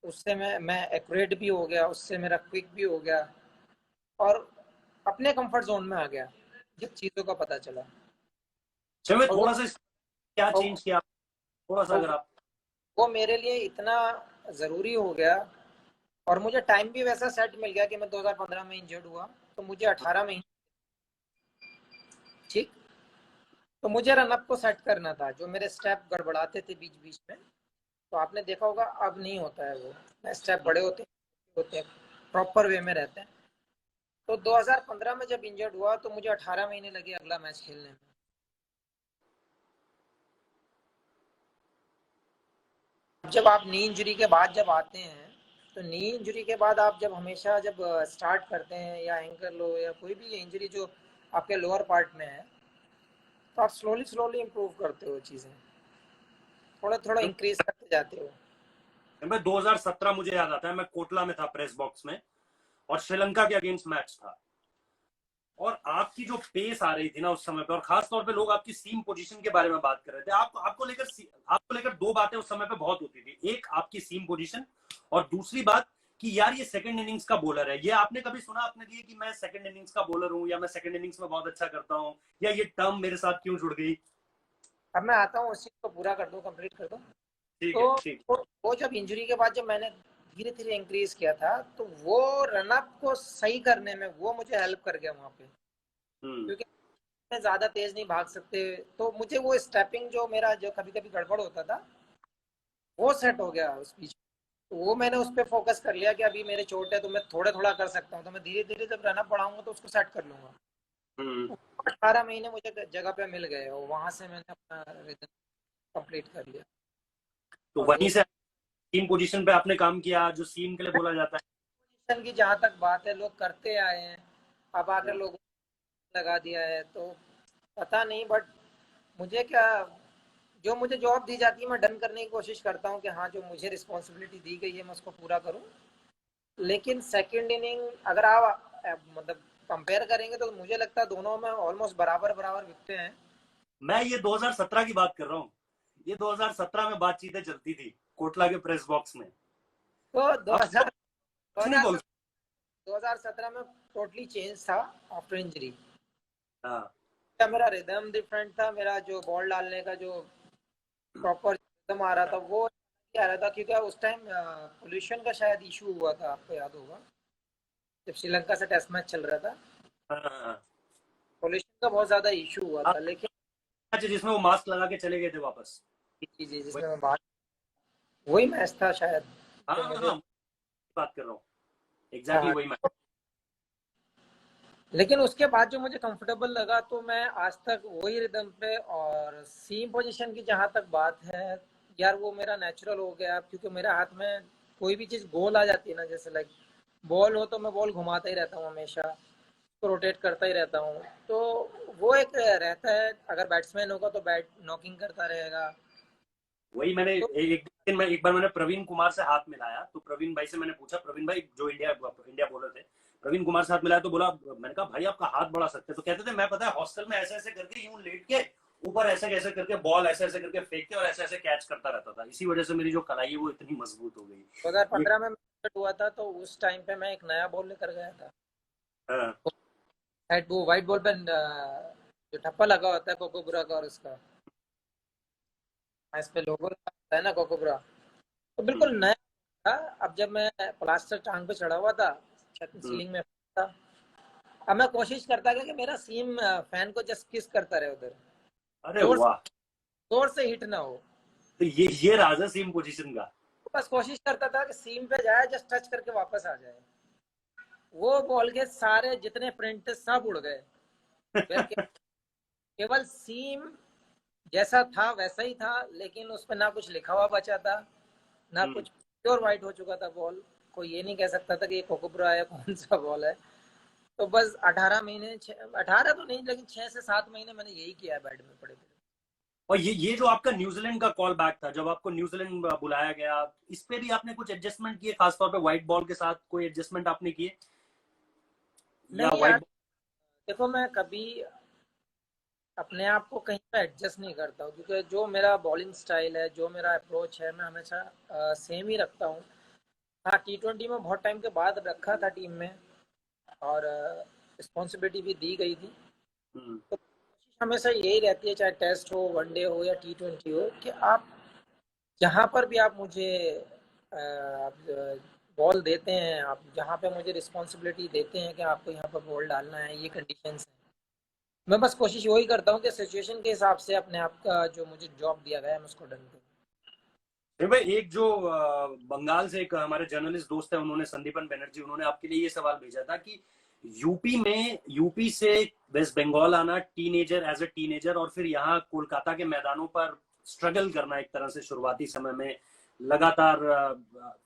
उससे मैं एक्यूरेट भी हो गया, उससे मेरा क्विक भी हो गया, और अपने कंफर्ट जोन में आ गया जब चीज़ों का पता चला। चलो और वो थोड़ा सा क्या और, चेंज किया, थोड़ा सा और अगर आप। वो मेरे लिए इतना ज़रूरी हो गया और मुझे टाइम भी वैसा सेट मिल गया कि मैं 2015 में इंजर्ड हुआ तो मुझे 18 महीने, ठीक। तो मुझे रनअप को सेट करना था, जो मेरे स्टेप गड़बड़ाते थे बीच बीच में, तो आपने देखा होगा अब नहीं होता है वो, स्टेप बड़े होते हैं, प्रॉपर वे में रहते हैं। तो 2015 में जब इंजर्ड हुआ तो मुझे 18 महीने लगे अगला मैच खेलने में। जब आप नी इंजरी के बाद जब आते हैं, तो नी इंजरी के बाद आप जब हमेशा जब स्टार्ट करते हैं, या एंकर लो या कोई भी इंजरी जो आपके लोअर पार्ट में है, तो आप स्लोली स्लोली इम्प्रूव करते हो, चीज़ें थोड़ा थोड़ा इंक्रीज करते जाते हो। मैं 2017 मुझे याद आता है, मैं कोटला में था प्रेस बॉक्स में, और श्रीलंका के अगेंस्ट मैच था, और आपकी जो पेस आ रही थी ना उस समय पे, और खास तौर पे लोग आपकी सीम पोजीशन के बारे में बात कर रहे थे। आपको लेकर दो बातें उस समय पे बहुत होती थी, एक आपकी सीम पोजीशन, और दूसरी बात कि यार ये सेकंड इनिंग्स का बॉलर है। ये आपने कभी सुना अपने लिए कि मैं सेकंड इनिंग्स का बॉलर हूं, या मैं सेकंड इनिंग्स में बहुत अच्छा करता हूं, या ये टर्म मेरे साथ क्यों जुड़ गई? अब मैं आता हूँ, उस चीज़ को पूरा कर दूँ, कंप्लीट कर दूँ। ठीक है, तो ठीक। वो जब इंजरी के बाद जब मैंने धीरे धीरे इंक्रीज किया था, तो वो रनअप को सही करने में वो मुझे हेल्प कर गया वहाँ पे, हम्म। क्योंकि मैं ज़्यादा तेज नहीं भाग सकते, तो मुझे वो स्टेपिंग जो मेरा जो कभी कभी गड़बड़ होता था, वो सेट हो गया उस बीच। तो वो मैंने उस पर फोकस कर लिया कि अभी मेरे चोट है तो मैं थोड़ा थोड़ा कर सकता हूँ, तो मैं धीरे धीरे जब रनअप बढ़ाऊंगा तो उसको सेट कर लूंगा। हम्म। 18 महीने मुझे जगह पे मिल गए और वहां से मैंने अपना रिदम कंप्लीट कर लिया। तो और वो वहीं से सीम पोजीशन पे आपने काम किया, जो सीम के लिए बोला जाता पोजीशन की जहाँ तक बात है, लोग करते आए हैं, अब आकर है। लोगों ने लगा दिया है, तो पता नहीं, बट मुझे क्या, जो मुझे जॉब दी जाती है मैं डन करने की कोशिश करता हूँ कि हाँ, जो मुझे रिस्पॉन्सिबिलिटी दी गई है मैं उसको पूरा करूँ। लेकिन सेकंड इनिंग अगर आप मतलब कंपेयर करेंगे तो मुझे लगता है दोनों में ऑलमोस्ट बराबर बराबर बिकते हैं। मैं ये 2017 की बात कर रहा हूँ, ये 2017 में बातचीतें चलती थी कोटला के प्रेस बॉक्स में। तो अब तो कुछ नहीं बोल 2017 में टोटली चेंज था आफ्टर इंजरी। सकता। हाँ। मेरा रिदम डिफरेंट था, मेरा जो बॉल डालने का जो प्रॉपर रिदम आ रहा था वो आ रहा था, क्योंकि उस टाइम पोल्यूशन का शायद इशू हुआ था, आपको याद होगा जब श्रीलंका से टेस्ट मैच चल रहा था, हाँ, हाँ, पोल्यूशन का बहुत ज्यादा इशू हुआ हाँ। था। लेकिन अच्छा, जिसमें वो मास्क लगा के चले गए थे वापस। जी जी, वही। जिसमें मैं बात, वही मैच था शायद हाँ, जो हाँ, मुझे, हाँ, बात कर रहा हूँ, एग्जैक्टली हाँ। वही मैं। लेकिन उसके बाद जो मुझे कंफर्टेबल लगा, तो मैं आज तक वही रिदम पे, और सीम पोजीशन की जहाँ तक बात है, यार वो मेरा नेचुरल हो गया, क्योंकि मेरे हाथ में कोई भी चीज़ गोल आ जाती है ना, जैसे लाइक बॉल हो तो मैं बॉल घुमाता ही रहता हूँ हमेशा, तो रोटेट करता ही रहता हूँ। तो वो एक रहता है, अगर बैट्समैन होगा तो बैट नॉकिंग करता रहेगा। वही मैंने तो एक बार मैंने प्रवीण कुमार से हाथ मिलाया, तो प्रवीण भाई से मैंने पूछा, प्रवीण भाई जो इंडिया इंडिया बॉलर थे, प्रवीण कुमार से हाथ मिलाया तो बोला, मैंने कहा भाई आपका हाथ बड़ा सख्त है। तो कहते थे मैं पता है हॉस्टल में ऐसे ऐसे करके यूं लेट के ऊपर ऐसे कैसे करके बॉल ऐसे ऐसे करके फेंक के और ऐसे ऐसे कैच करता रहता था, इसी वजह से मेरी जो कलाई है वो इतनी मजबूत हो गई। ये 2015 में हुआ था, तो उस टाइम पे मैं एक नया बॉल लेकर गया था, हाँ, वो वाइट बॉल पे जो ठप्पा लगा होता है कोकोबरा का, और उसका इस पे लोगो है ना कोकोबरा, तो हम्म, बिल्कुल नया था। अब जब मैं प्लास्टर टांग पे चढ़ा हुआ था, छत हम्म। सीलिंग में था, अब मैं कोशिश करता था कि मेरा सीम फैन को जस्ट किस करता रहे उधर, अरे जोर वाह। जोर से हिट ना हो। तो ये राज है सीम पोजीशन का। बस कोशिश करता था कि सीम पे जाए, जस्ट टच करके वापस आ जाए। वो बॉल के सारे जितने प्रिंट थे सब उड़ गए, फिर केवल सीम जैसा था वैसा ही था, लेकिन उस पर ना कुछ लिखा हुआ बचा था, ना हम्म। कुछ, प्योर वाइट हो चुका था बॉल। कोई ये नहीं कह सकता था कि ये कोकोब्रा है, कौन सा बॉल है। तो बस 18 महीने, 18 तो नहीं, लेकिन 6 से 7 महीने मैंने यही किया है बैट में पड़े पड़े। और ये जो आपका न्यूजीलैंड का कॉल बैक था, जब आपको न्यूजीलैंड बुलाया गया, इस पे भी आपने कुछ एडजस्टमेंट किए, खासतौर पे व्हाइट बॉल के साथ कोई एडजस्टमेंट आपने किए, या नहीं यार, व्हाइट? देखो मैं कभी अपने आप को कहीं पे एडजस्ट नहीं करता हूँ, क्योंकि जो मेरा बॉलिंग स्टाइल है, जो मेरा अप्रोच है, मैं हमेशा सेम ही रखता हूँ। हाँ, T20 में बहुत टाइम के बाद रखा था टीम में, और रिस्पॉन्सिबिलिटी भी दी गई थी। हम्म, तो कोशिश हमेशा यही रहती है, चाहे टेस्ट हो, वनडे हो या T20 हो, कि आप जहाँ पर भी आप मुझे बॉल देते हैं, आप जहाँ पे मुझे रिस्पॉन्सिबिलिटी देते हैं कि आपको यहाँ पर बॉल डालना है, ये कंडीशंस हैं, मैं बस कोशिश वही करता हूँ कि सिचुएशन के हिसाब से अपने आप का जो मुझे जॉब दिया गया है मैं उसको डन करूँ। नहीं भाई, एक जो बंगाल से एक हमारे जर्नलिस्ट दोस्त है, उन्होंने, संदीपन बनर्जी, उन्होंने आपके लिए ये सवाल भेजा था कि यूपी से वेस्ट बंगाल आना, टीनेजर, एज ए टीनेजर, और फिर यहाँ कोलकाता के मैदानों पर स्ट्रगल करना, एक तरह से शुरुआती समय में लगातार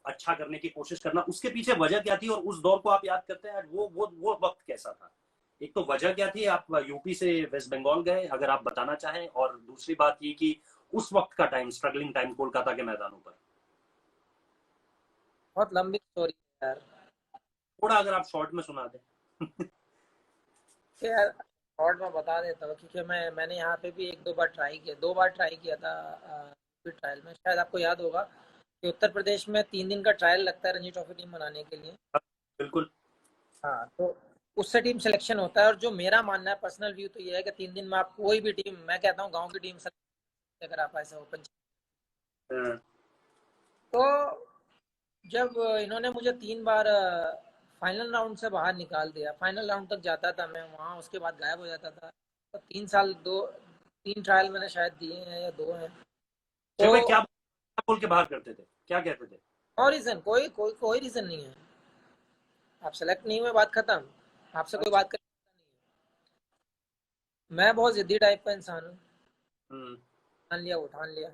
अच्छा करने की कोशिश करना, उसके पीछे वजह क्या थी? और उस दौर को आप याद करते हैं? वो वक्त कैसा था? एक तो वजह क्या थी, आप यूपी से वेस्ट बंगाल गए, अगर आप बताना चाहें, और दूसरी बात ये कि उस वक्त का टाइम, स्ट्रगलिंग टाइम कोलकाता के मैदानों पर। बहुत लंबी स्टोरी है यार। थोड़ा अगर आप शॉर्ट में सुना दें। तो यार शॉर्ट में बता देता हूँ, क्योंकि मैंने यहाँ पे भी एक दो बार ट्राई किया, 2 बार ट्राई किया था ट्रायल में। शायद आपको याद होगा कि उत्तर प्रदेश में 3 दिन का ट्रायल लगता है रणजी ट्रॉफी टीम बनाने के लिए। बिल्कुल। हाँ, तो उससे टीम सिलेक्शन होता है, और जो मेरा मानना है, पर्सनल व्यू तो ये है कि 3 दिन में आप कोई भी टीम, मैं कहता हूँ गांव की टीम select अगर आप ऐसा ओपन। हाँ, तो जब इन्होंने मुझे 3 बार फाइनल राउंड से बाहर निकाल दिया, फाइनल राउंड तक जाता था मैं वहाँ, उसके बाद गायब हो जाता था। तो 3 साल, 3 ट्रायल मैंने शायद दिए हैं या 2 हैं। जय तो भाई, क्या बोल के बाहर करते थे, क्या कहते थे? और रीज़न, कोई रीज़न नहीं है। आप सेलेक्ट नहीं हुए, बात खत्म, आपसे कोई अच्छा। बात करने वाला नहीं है। मैं बहुत जिद्दी टाइप का इंसान हूँ। हम्म। ठान लिया, वो ठान लिया।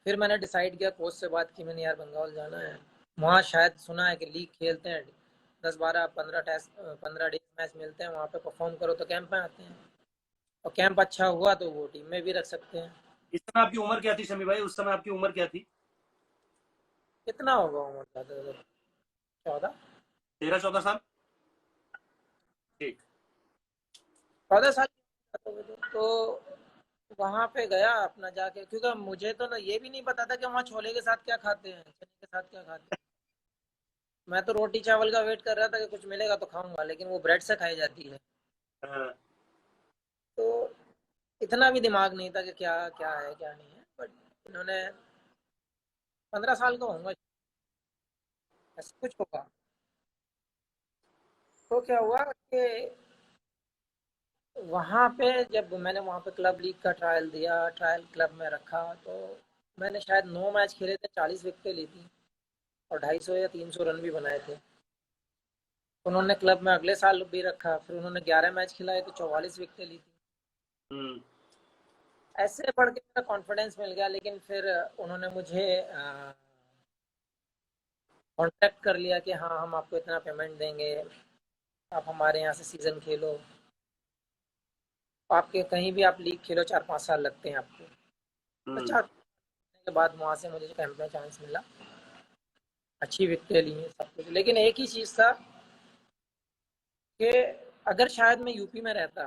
फिर मैंने डिसाइड किया, कोच से बात की मैंने, यार बंगाल जाना है। वहाँ शायद सुना है कि लीग खेलते हैं, 10, 12, 15 टेस्ट, 15 डेज मैच मिलते हैं वहाँ पे, परफॉर्म करो तो कैंप में आते हैं, और कैंप अच्छा हुआ तो वो टीम में भी रख सकते हैं। इस समय आपकी उम्र क्या थी शमी भाई? उस समय आपकी उम्र क्या थी? कितना होगा उम्र का? 14। 13-14 साल। ठीक। 14 साल की उम्र तो वहाँ पे गया अपना जाके, क्योंकि मुझे तो ना ये भी नहीं पता था कि वहाँ छोले के साथ क्या खाते हैं, चने के साथ क्या खाते हैं। मैं तो रोटी चावल का वेट कर रहा था कि कुछ मिलेगा तो खाऊंगा, लेकिन वो ब्रेड से खाई जाती है। हाँ। तो इतना भी दिमाग नहीं था कि क्या क्या है क्या नहीं है, बट इन्होंने, 15 साल का होऊंगा, ऐसा कुछ होगा। तो क्या हुआ कि वहाँ पे जब मैंने वहाँ पे क्लब लीग का ट्रायल दिया, ट्रायल क्लब में रखा, तो मैंने शायद 9 मैच खेले थे, 40 विकेटें ली थी, और 250 या 300 रन भी बनाए थे। उन्होंने क्लब में अगले साल भी रखा, फिर उन्होंने 11 मैच खिलाए तो 44 विकेटें ली थी। हम्म। ऐसे बढ़ के मेरा कॉन्फिडेंस मिल गया, लेकिन फिर उन्होंने मुझे कॉन्टेक्ट कर लिया कि हाँ हम आपको इतना पेमेंट देंगे, आप हमारे यहाँ से सीज़न खेलो, आपके कहीं भी आप लीग खेलो, 4-5 साल लगते हैं आपको। तो हम्म। 4 महीने के बाद वहाँ से मुझे कैंप में चांस मिला, अच्छी विकेटें ली हैं, सब कुछ। लेकिन एक ही चीज़ था कि अगर शायद मैं यूपी में रहता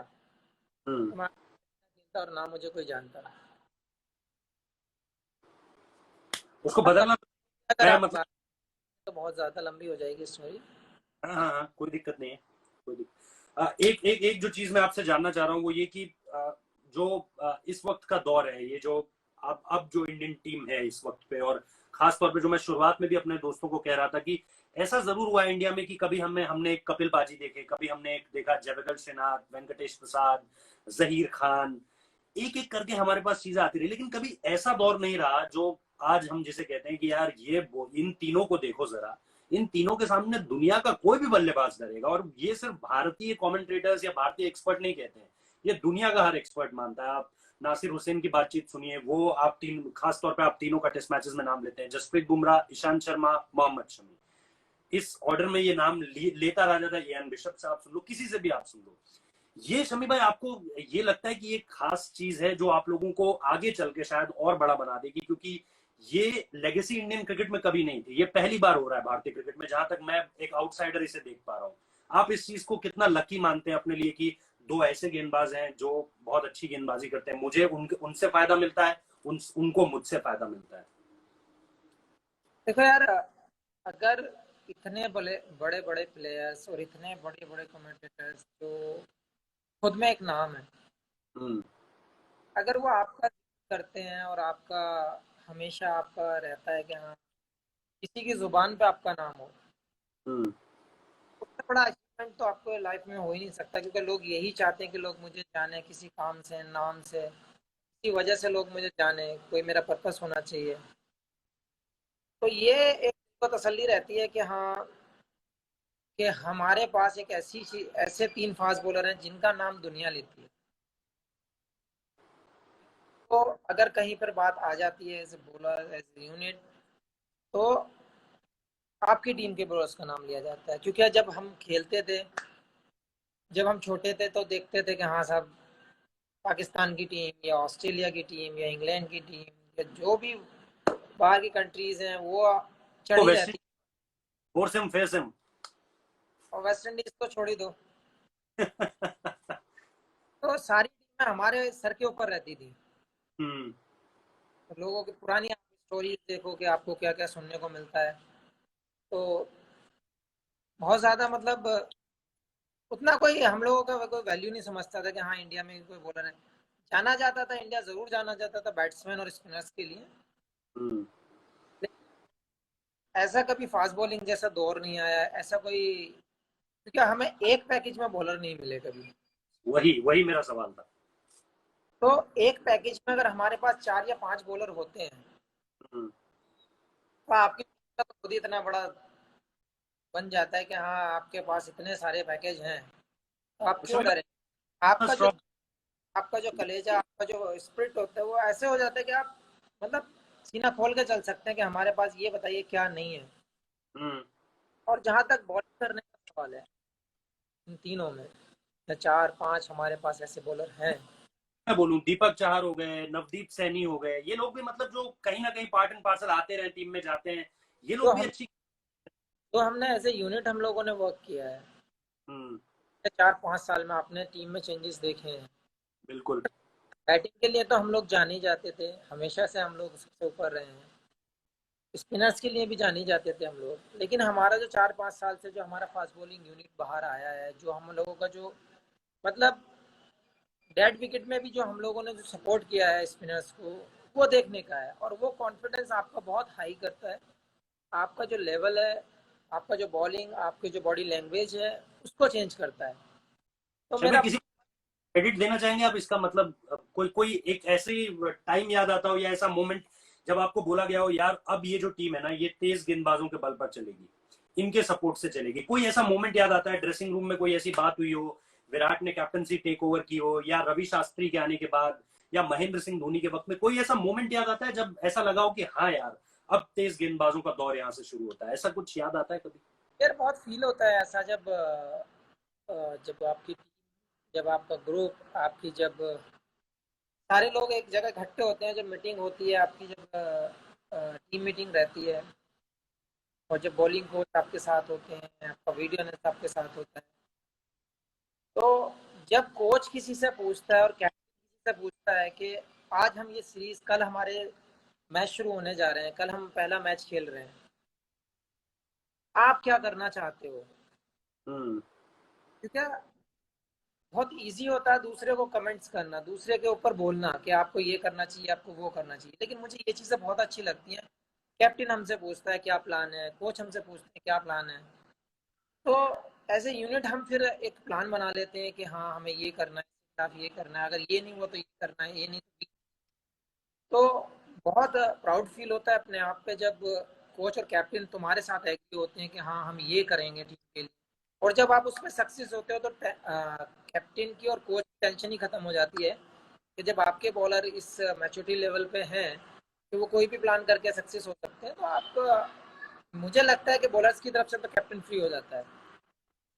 हम्म। तो मैं खेलता और ना मुझे कोई जानता। उसको अब बदलना। अगर मैं आप मतलब, बात, तो बहुत ज़्यादा लंबी हो जाएगी स्टोरी। हाँ हाँ हाँ, कोई दिक्कत नहीं है। कोई दिक्कत, एक एक एक जो चीज मैं आपसे जानना चाह रहा हूँ वो ये कि जो इस वक्त का दौर है, ये जो अब जो इंडियन टीम है इस वक्त पे, और खास तौर पे जो मैं शुरुआत में भी अपने दोस्तों को कह रहा था कि ऐसा जरूर हुआ है इंडिया में कि कभी हमने एक कपिल पाजी देखे, कभी हमने एक देखा जयप्रकाश श्रीनाथ, वेंकटेश प्रसाद, जहीर खान, एक एक करके हमारे पास चीजें आती रही, लेकिन कभी ऐसा दौर नहीं रहा जो आज हम जिसे कहते हैं कि यार ये इन तीनों को देखो जरा, इन तीनों के सामने दुनिया का कोई भी बल्लेबाज डरेगा। और ये सिर्फ भारतीय कमेंटेटर्स या भारतीय एक्सपर्ट नहीं कहते हैं, ये दुनिया का हर एक्सपर्ट मानता है। आप नासिर हुसैन की बातचीत सुनिए, वो आप तीन, खास तौर पे आप तीनों का टेस्ट मैचेस में नाम लेते हैं, जसप्रीत बुमराह, ईशांत शर्मा, मोहम्मद शमी, इस ऑर्डर में ये नाम लेता रहा जाता है। एन बिशप से आप सुन लो, किसी से भी आप सुन लो। ये शमी भाई, आपको ये लगता है कि ये खास चीज है जो आप लोगों को आगे चल के शायद और बड़ा बना देगी? क्योंकि ये लेगेसी इंडियन क्रिकेट में कभी नहीं थी, ये पहली बार हो रहा है भारतीय क्रिकेट में, जहां तक मैं एक आउटसाइडर इसे देख पा रहा हूँ। आप इस चीज को कितना लकी मानते हैं अपने लिए कि दो ऐसे गेंदबाज हैं जो बहुत अच्छी गेंदबाजी करते हैं? मुझे उनसे फायदा मिलता है, उनको मुझसे फायदा मिलता है। देखो यार, अगर इतने बड़े बड़े बड़े प्लेयर्स और इतने बड़े बड़े कमेंटेटर्स जो खुद में एक नाम है, हम्म। अगर वो आपका करते हैं और आपका हमेशा आपका रहता है कि हाँ किसी की जुबान पे आपका नाम हो, हम्म। उससे बड़ा अचीवमेंट तो आपको लाइफ में हो ही नहीं सकता, क्योंकि लोग यही चाहते हैं कि लोग मुझे जाने, किसी काम से, नाम से, किसी वजह से लोग मुझे जाने, कोई मेरा पर्पस होना चाहिए। तो ये एक तो तसल्ली रहती है कि हाँ, कि हमारे पास एक ऐसी चीज, ऐसे 3 फास्ट बॉलर हैं जिनका नाम दुनिया लेती है। तो अगर कहीं पर बात आ जाती है as a bowler, as a unit, तो आपकी टीम के बॉलर्स का नाम लिया जाता है। क्योंकि जब हम खेलते थे, जब हम छोटे थे, तो देखते थे कि हाँ साहब, पाकिस्तान की टीम या ऑस्ट्रेलिया की टीम या इंग्लैंड की टीम या जो भी बाहर की कंट्रीज हैं, वो तो चढ़ी वेस्ट रहती फोर्स हिम फेस हिम। है। और वेस्ट इंडीज तो छोड़ ही दो, तो सारी टीमें हमारे सर के ऊपर रहती थी। हम्म। तो लोगों की पुरानी स्टोरी देखो कि आपको क्या क्या सुनने को मिलता है। तो बहुत ज्यादा मतलब उतना कोई हम लोगों का कोई वैल्यू नहीं समझता था कि हाँ इंडिया में कोई बॉलर है। जाना जाता था, इंडिया जरूर जाना जाता था बैट्समैन और स्पिनर्स के लिए। हम्म। लेकिन ऐसा कभी फास्ट बॉलिंग जैसा दौर नहीं आया, ऐसा कोई, क्योंकि हमें एक पैकेज में बॉलर नहीं मिले कभी। वही वही मेरा सवाल था। तो एक पैकेज में अगर हमारे पास 4 या 5 बॉलर होते हैं, हम्म। तो आपकी टीम का तो खुद ही इतना बड़ा बन जाता है कि हाँ आपके पास इतने सारे पैकेज हैं, तो आप क्यों श्रीलंका डरें। आपका जो स्ट्रॉन्ग। आपका जो कलेजा, आपका जो स्पिरिट होता है, वो ऐसे हो जाता है कि आप मतलब सीना खोल के चल सकते हैं कि हमारे पास ये बताइए क्या नहीं है। हम्म। और जहां तक बॉलिंग करने का सवाल है, इन तीनों में या 4 5 हमारे पास ऐसे बॉलर हैं। मैं बोलूं दीपक चाहर हो गए, नवदीप सैनी हो गए, ये लोग भी मतलब जो कहीं ना कहीं पार्ट एंड पार्सल आते रहे टीम में जाते हैं, ये तो लोग भी हम अच्छी। तो हमने एज ए यूनिट हम लोगों ने वर्क किया है। हम्म। 4 5 साल में आपने टीम में चेंजेस देखे हैं। बिल्कुल। बैटिंग के लिए तो हम लोग जाने ही जाते थे, हमेशा से हम लोग सबसे ऊपर रहे हैं। स्पिनर्स के लिए भी जाने जाते थे हम लोग, लेकिन हमारा जो 4 5 साल से जो हमारा फास्ट बॉलिंग यूनिट बाहर आया है, जो हम लोगों का जो मतलब डेड विकेट में भी जो हम लोगों ने जो सपोर्ट किया है स्पिनर्स को, वो देखने का है। और वो कॉन्फिडेंस आपका बहुत हाई करता है, आपका जो लेवल है, आपका जो बॉलिंग, आपकी जो बॉडी लैंग्वेज है, उसको चेंज करता है। तो शबीर मेरा किसी क्रेडिट देना चाहेंगे आप इसका मतलब कोई कोई एक ऐसे टाइम याद आता हो या ऐसा मोमेंट जब आपको बोला गया हो यार अब ये जो टीम है ना ये तेज गेंदबाजों के बल पर चलेगी, इनके सपोर्ट से चलेगी, कोई ऐसा मोमेंट याद आता है ड्रेसिंग रूम में कोई ऐसी बात हुई हो, विराट ने कैप्टनसी टेक ओवर की हो या रवि शास्त्री के आने के बाद या महेंद्र सिंह धोनी के वक्त में कोई ऐसा मोमेंट याद आता है जब ऐसा लगा हो कि हाँ यार अब तेज गेंदबाजों का दौर यहाँ से शुरू होता है, ऐसा कुछ याद आता है कभी? यार बहुत फील होता है ऐसा, जब जब आपकी, जब आपका ग्रुप, आपकी जब सारे लोग एक जगह इकट्ठे होते हैं, जब मीटिंग होती है आपकी, जब टीम मीटिंग रहती है, और जब बॉलिंग कोच आपके साथ होते हैं, आपका वीडियो एनालिस्ट आपके साथ होता है, तो जब कोच किसी से पूछता है और कैप्टन किसी से पूछता है कि आज हम ये सीरीज, कल हमारे मैच शुरू होने जा रहे हैं, कल हम पहला मैच खेल रहे हैं, आप क्या करना चाहते हो। हम्म। क्योंकि बहुत इजी होता है दूसरे को कमेंट्स करना, दूसरे के ऊपर बोलना कि आपको ये करना चाहिए, आपको वो करना चाहिए, लेकिन मुझे ये चीज़ें बहुत अच्छी लगती हैं। कैप्टन हमसे पूछता है क्या प्लान है, कोच हमसे पूछते हैं क्या प्लान है, तो एज ए यूनिट हम फिर एक प्लान बना लेते हैं कि हाँ हमें ये करना है, आप ये करना है, अगर ये नहीं हुआ तो ये करना है, ये नहीं तो ये। तो बहुत प्राउड फील होता है अपने आप पे जब कोच और कैप्टन तुम्हारे साथ एग्री होते हैं कि हाँ हम ये करेंगे टीम के लिए। और जब आप उसमें सक्सेस होते हो, तो कैप्टन की और कोच की टेंशन ही खत्म हो जाती है कि जब आपके बॉलर इस मैच्योरिटी लेवल पे हैं कि वो कोई भी प्लान करके सक्सेस हो सकते हैं, तो आप, मुझे लगता है कि बॉलर्स की तरफ से तो कैप्टन फ्री हो जाता है।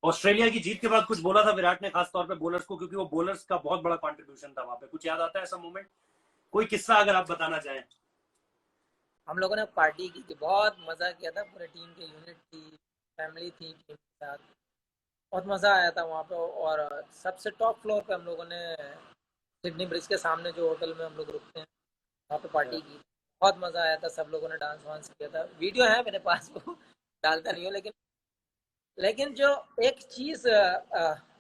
ऑस्ट्रेलिया की जीत के बाद कुछ बोला था विराट ने खास तौर पे बोलर्स को, क्योंकि वो बोलर्स का बहुत बड़ा कंट्रीब्यूशन था वहां पे, कुछ याद आता है ऐसा मोमेंट, कोई किस्सा अगर आप बताना चाहें? हम लोगों ने पार्टी की थी, बहुत मज़ा किया था, पूरे टीम के यूनिट थी, फैमिली थी टीम के साथ, बहुत मज़ा आया था वहाँ पे। और सबसे टॉप फ्लोर पे हम लोगों ने सिडनी ब्रिज के सामने जो होटल में हम लोग रुकते हैं, वहाँ पे पार्टी की। बहुत मज़ा आया था, सब लोगों ने डांस वांस किया था, वीडियो है मेरे पास, वो डालता नहीं हूँ, लेकिन जो एक चीज़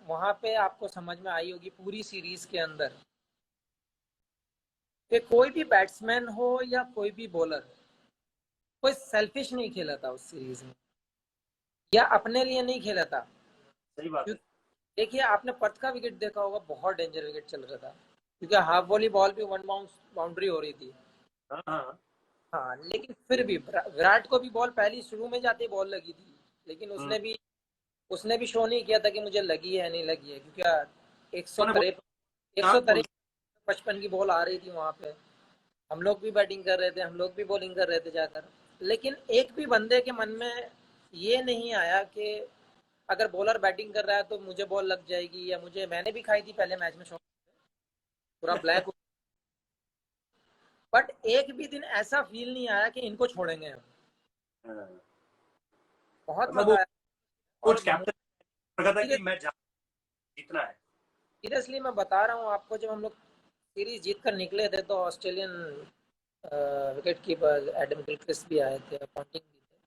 वहाँ पे आपको समझ में आई होगी पूरी सीरीज के अंदर, कि कोई भी बैट्समैन हो या कोई भी बॉलर, कोई सेल्फिश नहीं खेला था उस सीरीज में, या अपने लिए नहीं खेला था। सही बात है। क्योंकि देखिए आपने पर्थ का विकेट देखा होगा, बहुत डेंजर विकेट चल रहा था, क्योंकि हाफ वॉली बॉल भी वन बाउंस बाउंड्री हो रही थी। हाँ हाँ। हाँ, लेकिन फिर भी विराट को भी बॉल पहली शुरू में जाते ही बॉल लगी थी, लेकिन हम्म। उसने भी शो नहीं किया था कि मुझे लगी है नहीं लगी है, क्योंकि एक सौ उन्होंने तिरपन एक बोला सौ तो तिरपन 55 की बॉल आ रही थी वहां पे। हम लोग भी बैटिंग कर रहे थे, हम लोग भी बॉलिंग कर रहे थे जाकर, लेकिन एक भी बंदे के मन में ये नहीं आया कि अगर बॉलर बैटिंग कर रहा है तो मुझे बॉल लग जाएगी, या मुझे, मैंने भी खाई थी पहले मैच में शॉट, पूरा ब्लैक। बट एक भी दिन ऐसा फील नहीं आया कि इनको छोड़ेंगे हम। हाँ, बहुत मतलब मजा वो आया। और कोच कैप्टन लगा था कि मैं जीतना है। सीरियसली मैं बता रहा हूँ आपको, जब हम लोग सीरीज जीत कर निकले थे तो Australian wicket keeper Adam Gilchrist भी आए थे, पॉन्टिंग भी थे,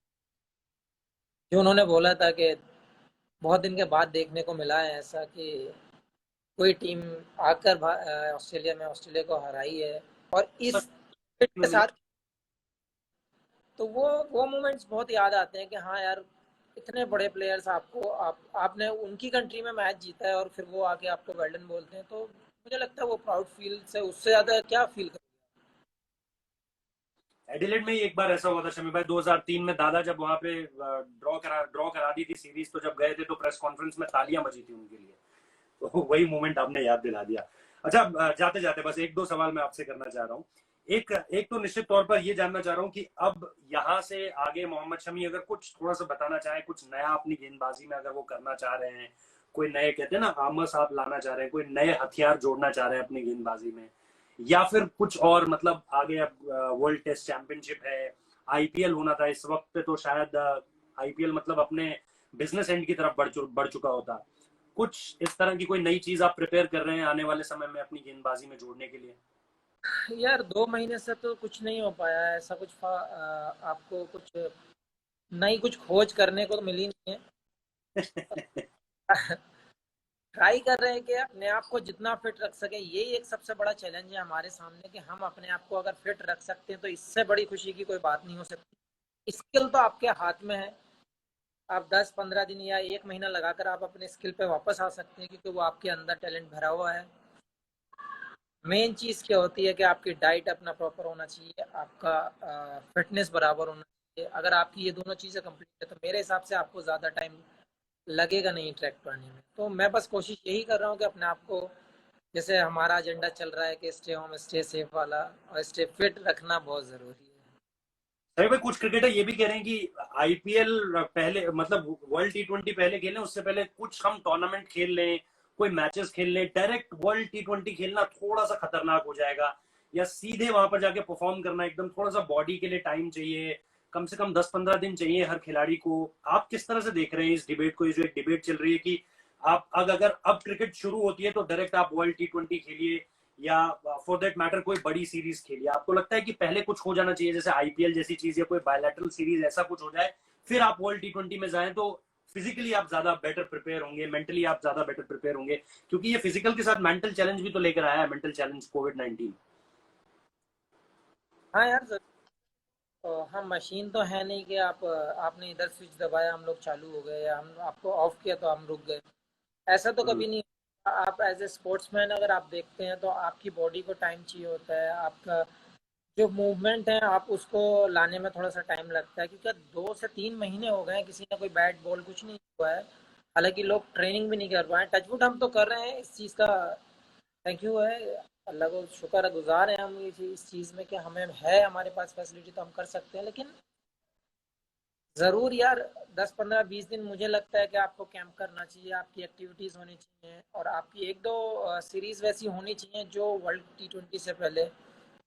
जो उन्होंने बोला था कि बहुत दिन के बाद देखने को मिला है ऐसा कि कोई टीम आकर ऑस्ट्रेलिया में ऑस्ट्रेलिया को हराई है, और इस के में मिला। साथ। तो वो मोमेंट्स बहुत याद आते हैं कि हाँ यार, इतने बड़े प्लेयर्स आपको आपने उनकी कंट्री में मैच जीता है, और फिर वो आके आपको वेल्डन बोलते हैं, तो मुझे लगता है वो प्राउड फील से उससे ज्यादा क्या फील कर। एडिलेड में ही एक बार ऐसा हुआ था शमी भाई, 2003 में दादा जब वहां पे ड्रॉ करा दी थी सीरीज, तो जब गए थे तो प्रेस कॉन्फ्रेंस में तालियां बजी थी उनके लिए। तो वही मोमेंट आपने याद दिला दिया। अच्छा, जाते जाते बस एक दो सवाल मैं आपसे करना चाह रहा हूँ। एक एक तो निश्चित तौर पर ये जानना चाह रहा हूँ कि अब यहाँ से आगे मोहम्मद शमी अगर कुछ थोड़ा सा बताना चाहे, कुछ नया अपनी गेंदबाजी में अगर वो करना चाह रहे हैं, कोई नए कहते हैं ना आमस आप लाना चाह रहे हैं, कोई नए हथियार जोड़ना चाह रहे हैं अपनी गेंदबाजी में, या फिर कुछ और, मतलब आगे अब वर्ल्ड टेस्ट चैंपियनशिप है, आईपीएल होना था इस वक्त तो शायद आईपीएल मतलब अपने बिजनेस एंड की तरफ बढ़ चुका होता, कुछ इस तरह की कोई नई चीज आप प्रिपेयर कर रहे हैं आने वाले समय में अपनी गेंदबाजी में जोड़ने के लिए? यार 2 महीने से तो कुछ नहीं हो पाया है ऐसा कुछ आपको कुछ नई कुछ खोज करने को तो मिली नहीं है। ट्राई कर रहे हैं कि अपने आप को जितना फिट रख सके, यही एक सबसे बड़ा चैलेंज है हमारे सामने, कि हम अपने आप को अगर फिट रख सकते हैं तो इससे बड़ी खुशी की कोई बात नहीं हो सकती। स्किल तो आपके हाथ में है, आप 10-15 दिन या 1 महीना लगाकर आप अपने स्किल पे वापस आ सकते हैं, क्योंकि वो आपके अंदर टैलेंट भरा हुआ है। मेन चीज़ क्या होती है कि आपकी डाइट अपना प्रॉपर होना चाहिए, आपका फिटनेस बराबर होना चाहिए। अगर आपकी ये दोनों चीज़ें कंप्लीट है तो मेरे हिसाब से आपको ज़्यादा टाइम लगेगा नहीं ट्रैक पर आने में। तो मैं बस कोशिश यही कर रहा हूँ कि अपने आप को, जैसे हमारा एजेंडा चल रहा है कि स्टे होम स्टे सेफ वाला, और स्टे फिट रखना बहुत ज़रूरी है। सही भाई, कुछ क्रिकेटर ये भी कह रहे हैं कि आईपीएल पहले, मतलब वर्ल्ड टी20 पहले खेलें, उससे पहले कुछ हम टूर्नामेंट खेल लें, कोई मैचेस खेल लें, डायरेक्ट वर्ल्ड टी20 खेलना थोड़ा सा खतरनाक हो जाएगा, या सीधे वहां पर जाके परफॉर्म करना एकदम, थोड़ा सा बॉडी के लिए टाइम चाहिए, कम से कम 10-15 दिन चाहिए हर खिलाड़ी को। आप किस तरह से देख रहे हैं इस डिबेट को, ये जो एक डिबेट चल रही है कि आप अगर अब क्रिकेट शुरू होती है तो डायरेक्ट आप वर्ल्ड टी20 खेलिए, या फॉर दैट मैटर कोई बड़ी सीरीज खेलिए? आपको लगता है कि पहले कुछ हो जाना चाहिए जैसे आईपीएल जैसी चीज या कोई बायलैटरल सीरीज ऐसा कुछ हो जाए, फिर आप वर्ल्ड टी20 में जाएं, तो फिजिकली आप ज्यादा बेटर प्रिपेयर होंगे, मेंटली आप ज्यादा बेटर प्रिपेयर होंगे, क्योंकि ये फिजिकल के साथ मेंटल चैलेंज भी तो लेकर आया है, मेंटल चैलेंज कोविड-19। हाँ यार हम मशीन तो है नहीं कि आपने इधर स्विच दबाया हम लोग चालू हो गए, या हम आपको ऑफ किया तो हम रुक गए। ऐसा तो कभी नहीं। आप एज ए स्पोर्ट्समैन अगर आप देखते हैं तो आपकी बॉडी को टाइम चाहिए होता है, आपका जो मूवमेंट है आप उसको लाने में थोड़ा सा टाइम लगता है, क्योंकि 2 से 3 महीने हो गए हैं किसी ने कोई बैट बॉल कुछ नहीं हुआ है। हालांकि लोग ट्रेनिंग भी नहीं कर पाए, टचवुड हम तो कर रहे हैं इस चीज़ का, थैंक यू है, अल्लाह को शुक्र गुजार है हम इस चीज़ में कि हमें है, हमारे पास फैसिलिटी तो हम कर सकते हैं। लेकिन ज़रूर यार 10-15-20 दिन मुझे लगता है कि आपको कैंप करना चाहिए, आपकी एक्टिविटीज़ होनी चाहिए, और आपकी एक दो सीरीज़ वैसी होनी चाहिए जो वर्ल्ड टी20 से पहले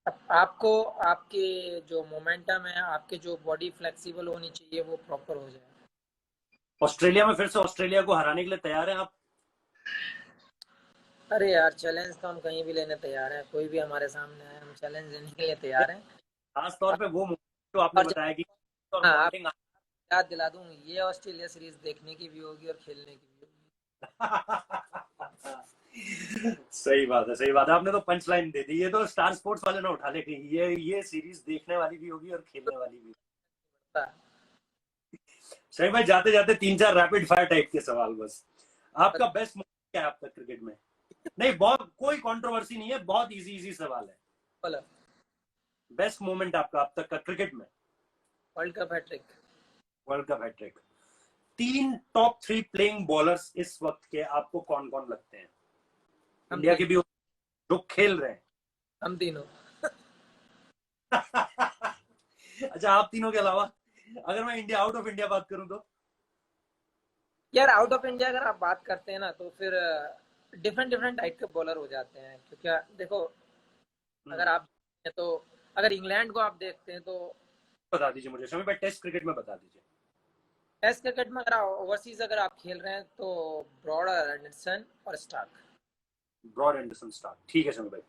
आपको, आपके जो मोमेंटम है, आपके जो बॉडी फ्लेक्सिबल होनी चाहिए वो प्रॉपर हो जाए। ऑस्ट्रेलिया में फिर से ऑस्ट्रेलिया को हराने के लिए तैयार हैं आप? अरे यार चैलेंज तो हम कहीं भी लेने तैयार हैं, कोई भी हमारे सामने आए हम चैलेंज लेने के लिए तैयार हैं। खास तौर पे वो moment जो आपने और बताया कि और हाँ, आप पॉइंटिंग। याद दिला दूँ, ये ऑस्ट्रेलिया सीरीज देखने की भी होगी और खेलने की भी होगी। सही बात है, सही बात है, आपने तो पंच लाइन दे दी, ये तो स्टार स्पोर्ट्स वाले ना उठा ले कहीं, ये सीरीज देखने वाली भी होगी और खेलने वाली भी। शमी भाई जाते जाते 3-4 रैपिड फायर टाइप के सवाल बस। आपका बेस्ट मोमेंट क्या है अब तक क्रिकेट में? नहीं, बहुत कोई कंट्रोवर्सी नहीं है, बहुत इजी इजी सवाल है। बोलो। बेस्ट मोमेंट आपका अब तक का क्रिकेट में? World cup hat trick. World cup hat trick. 3 top 3 playing bowlers इस वक्त के आपको कौन कौन लगते हैं? हम इंडिया के तीन, भी जो खेल रहे हैं। हम तीनों। अच्छा, आप तीनों के अलावा अगर मैं इंडिया आउट ऑफ इंडिया बात करूं तो? यार आउट ऑफ इंडिया अगर आप बात करते हैं ना तो फिर डिफरेंट डिफरेंट टाइप के बॉलर हो जाते हैं, क्योंकि देखो हम्म, अगर आप तो अगर इंग्लैंड को आप देखते हैं तो बता दीजिए मुझे शमी भाई, टेस्ट क्रिकेट में बता दीजिए। टेस्ट क्रिकेट में अगर ओवरसीज अगर आप खेल रहे हैं तो ब्रॉड, एंडरसन और स्टार्क। ब्रॉड एंडरसन स्टार्क, ठीक है शमी भाई।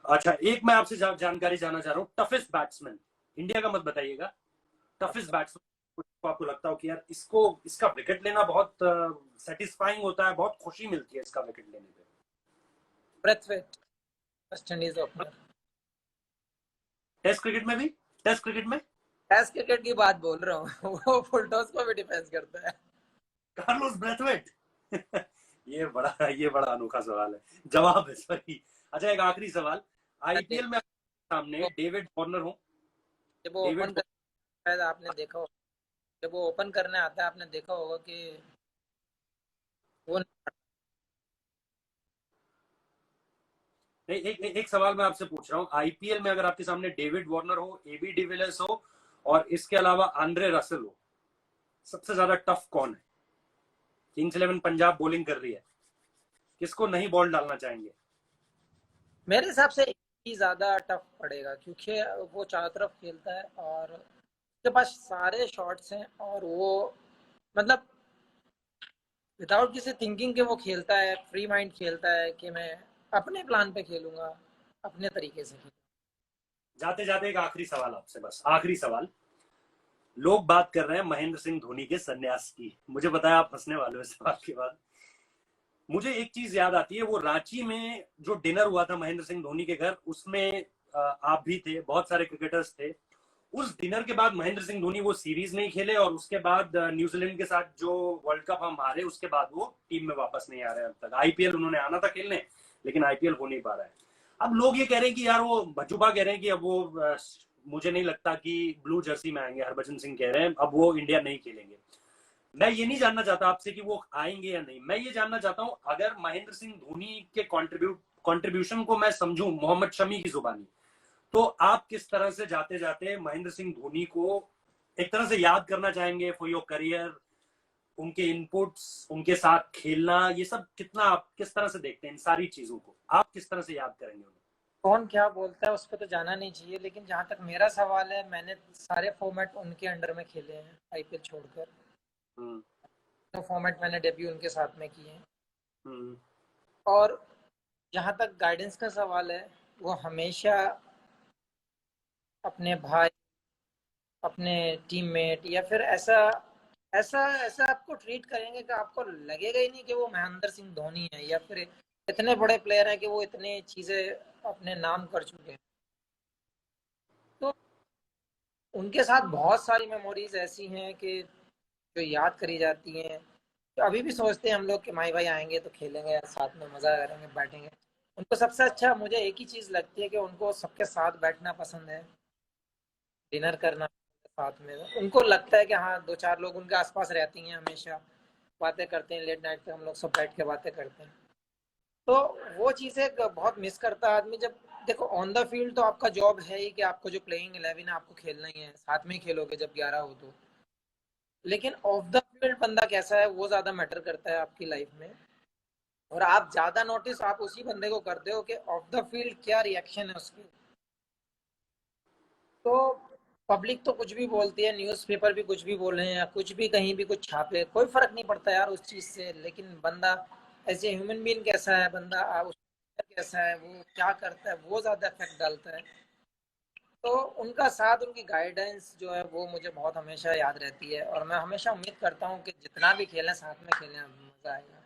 अच्छा, एक मैं आपसे जानकारी जानना चाह रहा हूँ, टफेस्ट बैट्समैन इंडिया का मत बताइएगा, टफेस्ट बैट्समैन को आपको लगता हो कि यार इसको इसका विकेट लेना बहुत सेटिस्फाइंग होता है, बहुत खुशी मिलती है इसका विकेट लेने पे? Brathwaite, West Indies opener. Test cricket में भी? टेस्ट क्रिकेट में टेस्ट क्रिकेट की बात बोल रहा हूँ। वो फुल टॉस को भी डिफेंस करता है। Carlos Brathwaite. ये बड़ा अनोखा सवाल है, जवाब है सही। अच्छा, एक आखिरी सवाल, आईपीएल में सामने डेविड वार्नर हो, जब वो ओपन डेविड, कर, शायद आपने देखा हो, जब वो ओपन करने आता है आपने देखा होगा कि वो नहीं, एक सवाल मैं आपसे पूछ रहा हूँ, आईपीएल में अगर आपके सामने डेविड वार्नर हो, एबी डिविलियर्स हो, और इसके अलावा आंद्रे रसल हो, सबसे ज्यादा टफ कौन है? किंग्स इलेवन पंजाब बॉलिंग कर रही है, किसको नहीं बॉल डालना चाहेंगे? मेरे हिसाब से ही ज्यादा टफ पड़ेगा, क्योंकि वो चारों तरफ खेलता है और उसके पास सारे शॉट्स हैं और वो मतलब विदाउट किसी थिंकिंग के वो खेलता है, फ्री माइंड खेलता है कि मैं अपने प्लान पे खेलूंगा, अपने तरीके से खेलूंगा। जाते जाते एक आखिरी सवाल आपसे, बस आखिरी सवाल। लोग बात कर रहे हैं महेंद्र सिंह धोनी के संन्यास की, मुझे बताया आप हंसने वाले हो इस बात के बाद। मुझे एक चीज याद आती है, वो रांची में जो डिनर हुआ था महेंद्र सिंह धोनी के घर, उसमें आप भी थे, बहुत सारे क्रिकेटर्स थे। उस डिनर के बाद महेंद्र सिंह धोनी वो सीरीज नहीं खेले, और उसके बाद न्यूजीलैंड के साथ जो वर्ल्ड कप हम हारे, उसके बाद वो टीम में वापस नहीं आ रहे अब तक। आईपीएल उन्होंने आना था खेलने, लेकिन आईपीएल हो नहीं पा रहा है। अब लोग ये कह रहे हैं कि यार वो भजूबा कह रहे हैं कि अब वो मुझे नहीं लगता कि ब्लू जर्सी में आएंगे, हरभजन सिंह कह रहे हैं अब वो इंडिया नहीं खेलेंगे। मैं ये नहीं जानना चाहता आपसे कि वो आएंगे या नहीं, मैं ये जानना चाहता हूं, अगर महेंद्र सिंह धोनी के कंट्रीब्यूशन को मैं समझूं मोहम्मद शमी की जुबानी, तो आप किस तरह से जाते जाते महेंद्र सिंह धोनी को एक तरह से याद करना चाहेंगे फॉर योर करियर? उनके इनपुट्स, उनके साथ खेलना, ये सब कितना आप किस तरह से देखते हैं? इन सारी चीजों को आप किस तरह से याद करेंगे उन्हें? कौन क्या बोलता है उस पर तो जाना नहीं चाहिए, लेकिन जहाँ तक मेरा सवाल है, मैंने सारे फॉर्मेट उनके अंडर में खेले हैं आईपीएल छोड़कर। हम्म। तो फॉर्मेट मैंने डेब्यू उनके साथ में किए हैं। हम्म। और जहाँ तक गाइडेंस का सवाल है, वो हमेशा अपने भाई, अपने टीममेट या फिर ऐसा ऐसा ऐसा आपको ट्रीट करेंगे कि आपको लगेगा ही नहीं कि वो महेंद्र सिंह धोनी है, या फिर इतने बड़े प्लेयर हैं कि वो इतनी चीज़ें अपने नाम कर चुके हैं। तो उनके साथ बहुत सारी मेमोरीज ऐसी हैं कि जो याद करी जाती हैं। तो अभी भी सोचते हैं हम लोग कि माई भाई आएंगे तो खेलेंगे साथ में, मज़ा करेंगे, बैठेंगे। उनको सबसे अच्छा मुझे एक ही चीज़ लगती है कि उनको सबके साथ बैठना पसंद है, डिनर करना साथ में। उनको लगता है कि हाँ, दो चार लोग उनके आसपास रहती हैं, हमेशा बातें करते हैं, लेट नाइट पे हम लोग सब बैठ के बातें करते हैं। तो वो चीज़ें बहुत मिस करता है आदमी जब, देखो ऑन द फील्ड तो आपका जॉब है ही कि आपको जो प्लेइंग 11 है आपको खेलना ही है, साथ में ही खेलोगे जब 11 हो तो। लेकिन ऑफ द फील्ड बंदा कैसा है वो ज़्यादा मैटर करता है आपकी लाइफ में। और आप ज़्यादा नोटिस आप उसी बंदे को करते हो कि ऑफ द फील्ड क्या रिएक्शन है उसके। तो पब्लिक तो कुछ भी बोलती है, न्यूज़पेपर भी कुछ भी बोले या कुछ भी कहीं भी कुछ छापे, कोई फर्क नहीं पड़ता यार उस चीज़ से। लेकिन बंदा एज ए ह्यूमन बीइंग कैसा है, बंदा कैसा है, वो क्या करता है, वो ज़्यादा इफेक्ट डालता है। तो उनका साथ, उनकी गाइडेंस जो है वो मुझे बहुत हमेशा याद रहती है, और मैं हमेशा उम्मीद करता हूँ कि जितना भी खेलें साथ में खेलें, मज़ा आएगा।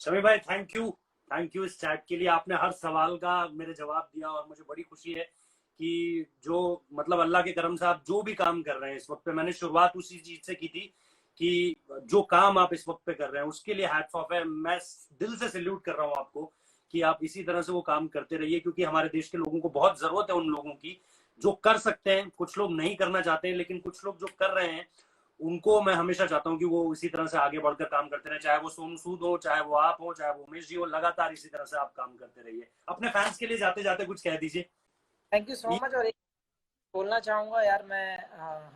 शमी भाई, थैंक यू इस चैट के लिए। आपने हर सवाल का मेरे जवाब दिया और मुझे बड़ी खुशी है कि जो मतलब अल्लाह के करम से आप जो भी काम कर रहे हैं इस वक्त पे, मैंने शुरुआत उसी चीज से की थी कि जो काम आप इस वक्त पे कर रहे हैं उसके लिए हैट्स ऑफ है। मैं दिल से सैल्यूट कर रहा हूँ आपको कि आप इसी तरह से वो काम करते रहिए, क्योंकि हमारे देश के लोगों को बहुत जरूरत है उन लोगों की जो कर सकते हैं। कुछ लोग नहीं करना चाहते हैं, लेकिन कुछ लोग जो कर रहे हैं उनको मैं हमेशा चाहता हूँ कि वो इसी तरह से आगे बढ़कर काम करते रहे, चाहे वो सोनू सूद हो, चाहे वो आप हो, चाहे वो उमेश जी हो। लगातार इसी तरह से आप काम करते रहिए। अपने फैंस के लिए जाते जाते कुछ कह दीजिए। Thank you so much. और एक बोलना चाहूँगा यार मैं,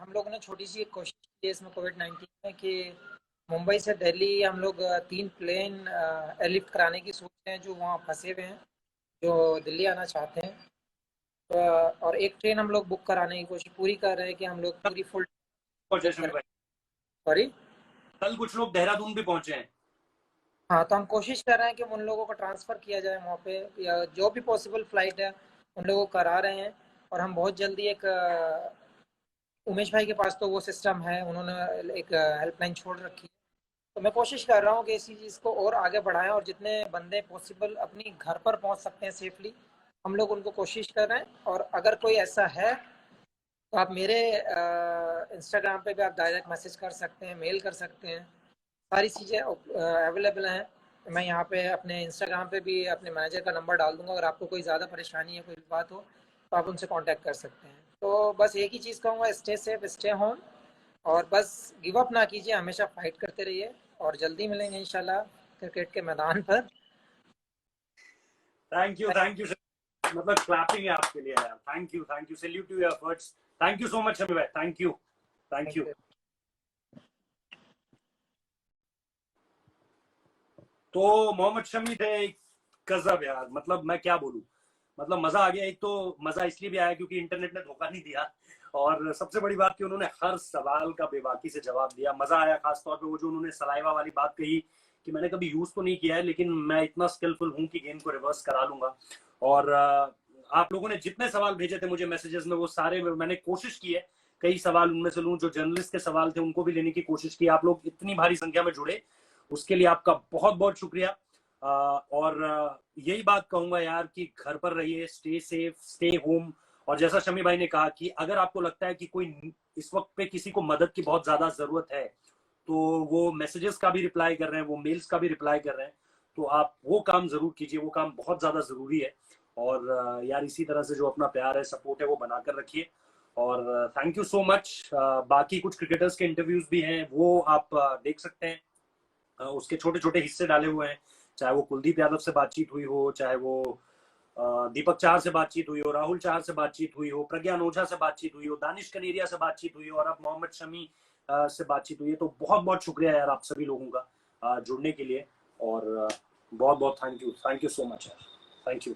हम लोगों ने छोटी सी एक कोशिश की है इसमें कोविड-19 में कि मुंबई से दिल्ली हम लोग 3 प्लेन एयरलिफ्ट कराने की सोच रहे हैं जो वहाँ फंसे हुए हैं, जो दिल्ली आना चाहते हैं। और एक ट्रेन हम लोग बुक कराने की कोशिश पूरी कर रहे हैं कि हम लोग पूरी फुल पहुंचे बुक शमी करें। भाई, सॉरी। कल कुछ लोग देहरादून भी पहुंचे हैं। हाँ, तो हम कोशिश कर रहे हैं कि उन लोगों को ट्रांसफ़र किया जाए वहाँ पे, या जो भी पॉसिबल फ़्लाइट है उन लोगों को करा रहे हैं। और हम बहुत जल्दी एक उमेश भाई के पास तो वो सिस्टम है, उन्होंने एक हेल्पलाइन छोड़ रखी है। तो मैं कोशिश कर रहा हूँ कि इसी चीज़ को और आगे बढ़ाएं, और जितने बंदे पॉसिबल अपनी घर पर पहुँच सकते हैं सेफली, हम लोग उनको कोशिश कर रहे हैं। और अगर कोई ऐसा है तो आप मेरे इंस्टाग्राम पे भी आप डायरेक्ट मैसेज कर सकते हैं, मेल कर सकते हैं। सारी चीज़ें अवेलेबल हैं। मैं यहाँ पे अपने इंस्टाग्राम पे भी अपने मैनेजर का नंबर डाल दूँगा। अगर आपको कोई ज़्यादा परेशानी है, कोई बात हो, तो आप उनसे कांटेक्ट कर सकते हैं। तो बस एक ही चीज़ कहूँगा, स्टे सेफ, स्टे होम, और बस गिव अप ना कीजिए, हमेशा फाइट करते रहिए। और जल्दी मिलेंगे इंशाल्लाह क्रिकेट के मैदान पर। Thank you, thank you. मतलब क्लैपिंग है आपके लिए यार। Thank you, salute to your efforts. Thank you so much Shami भाई, thank you, thank thank you. You. तो मोहम्मद शमी थे गजब यार, मतलब मैं क्या बोलूं। मतलब मजा आ गया। एक तो मजा इसलिए भी आया क्योंकि इंटरनेट ने धोखा नहीं दिया, और सबसे बड़ी बात कि उन्होंने हर सवाल का बेबाकी से जवाब दिया। मजा आया खासतौर पे वो जो उन्होंने सलाइवा वाली बात कही कि मैंने कभी यूज तो नहीं किया है, लेकिन मैं इतना स्किलफुल हूं कि गेम को रिवर्स करा लूंगा। और आप लोगों ने जितने सवाल भेजे थे मुझे मैसेजेस में, वो सारे मैंने कोशिश की है कई सवाल उनमें से लूं। जो जर्नलिस्ट के सवाल थे उनको भी लेने की कोशिश की। आप लोग इतनी भारी संख्या में जुड़े, उसके लिए आपका बहुत बहुत शुक्रिया। और यही बात कहूंगा यार कि घर पर रहिए, स्टे सेफ, स्टे होम। और जैसा शमी भाई ने कहा कि अगर आपको लगता है कि कोई इस वक्त पे किसी को मदद की बहुत ज्यादा जरूरत है, तो वो मैसेजेस का भी रिप्लाई कर रहे हैं, वो मेल्स का भी रिप्लाई कर रहे हैं, तो आप वो काम जरूर कीजिए। वो काम बहुत ज्यादा जरूरी है। और यार इसी तरह से जो अपना प्यार है, सपोर्ट है, वो बनाकर रखिए। और थैंक यू सो मच। बाकी कुछ क्रिकेटर्स के इंटरव्यूज भी हैं, वो आप देख सकते हैं। उसके छोटे छोटे हिस्से डाले हुए हैं। चाहे वो कुलदीप यादव से बातचीत हुई हो, चाहे वो दीपक चाहर से बातचीत हुई हो, राहुल चाहर से बातचीत हुई हो, प्रज्ञान ओझा से बातचीत हुई हो, दानिश कनेरिया से बातचीत हुई हो, और अब मोहम्मद शमी से बातचीत हुई है। तो बहुत बहुत शुक्रिया यार आप सभी लोगों का जुड़ने के लिए। और बहुत बहुत थैंक यू सो मच यार। Thank you.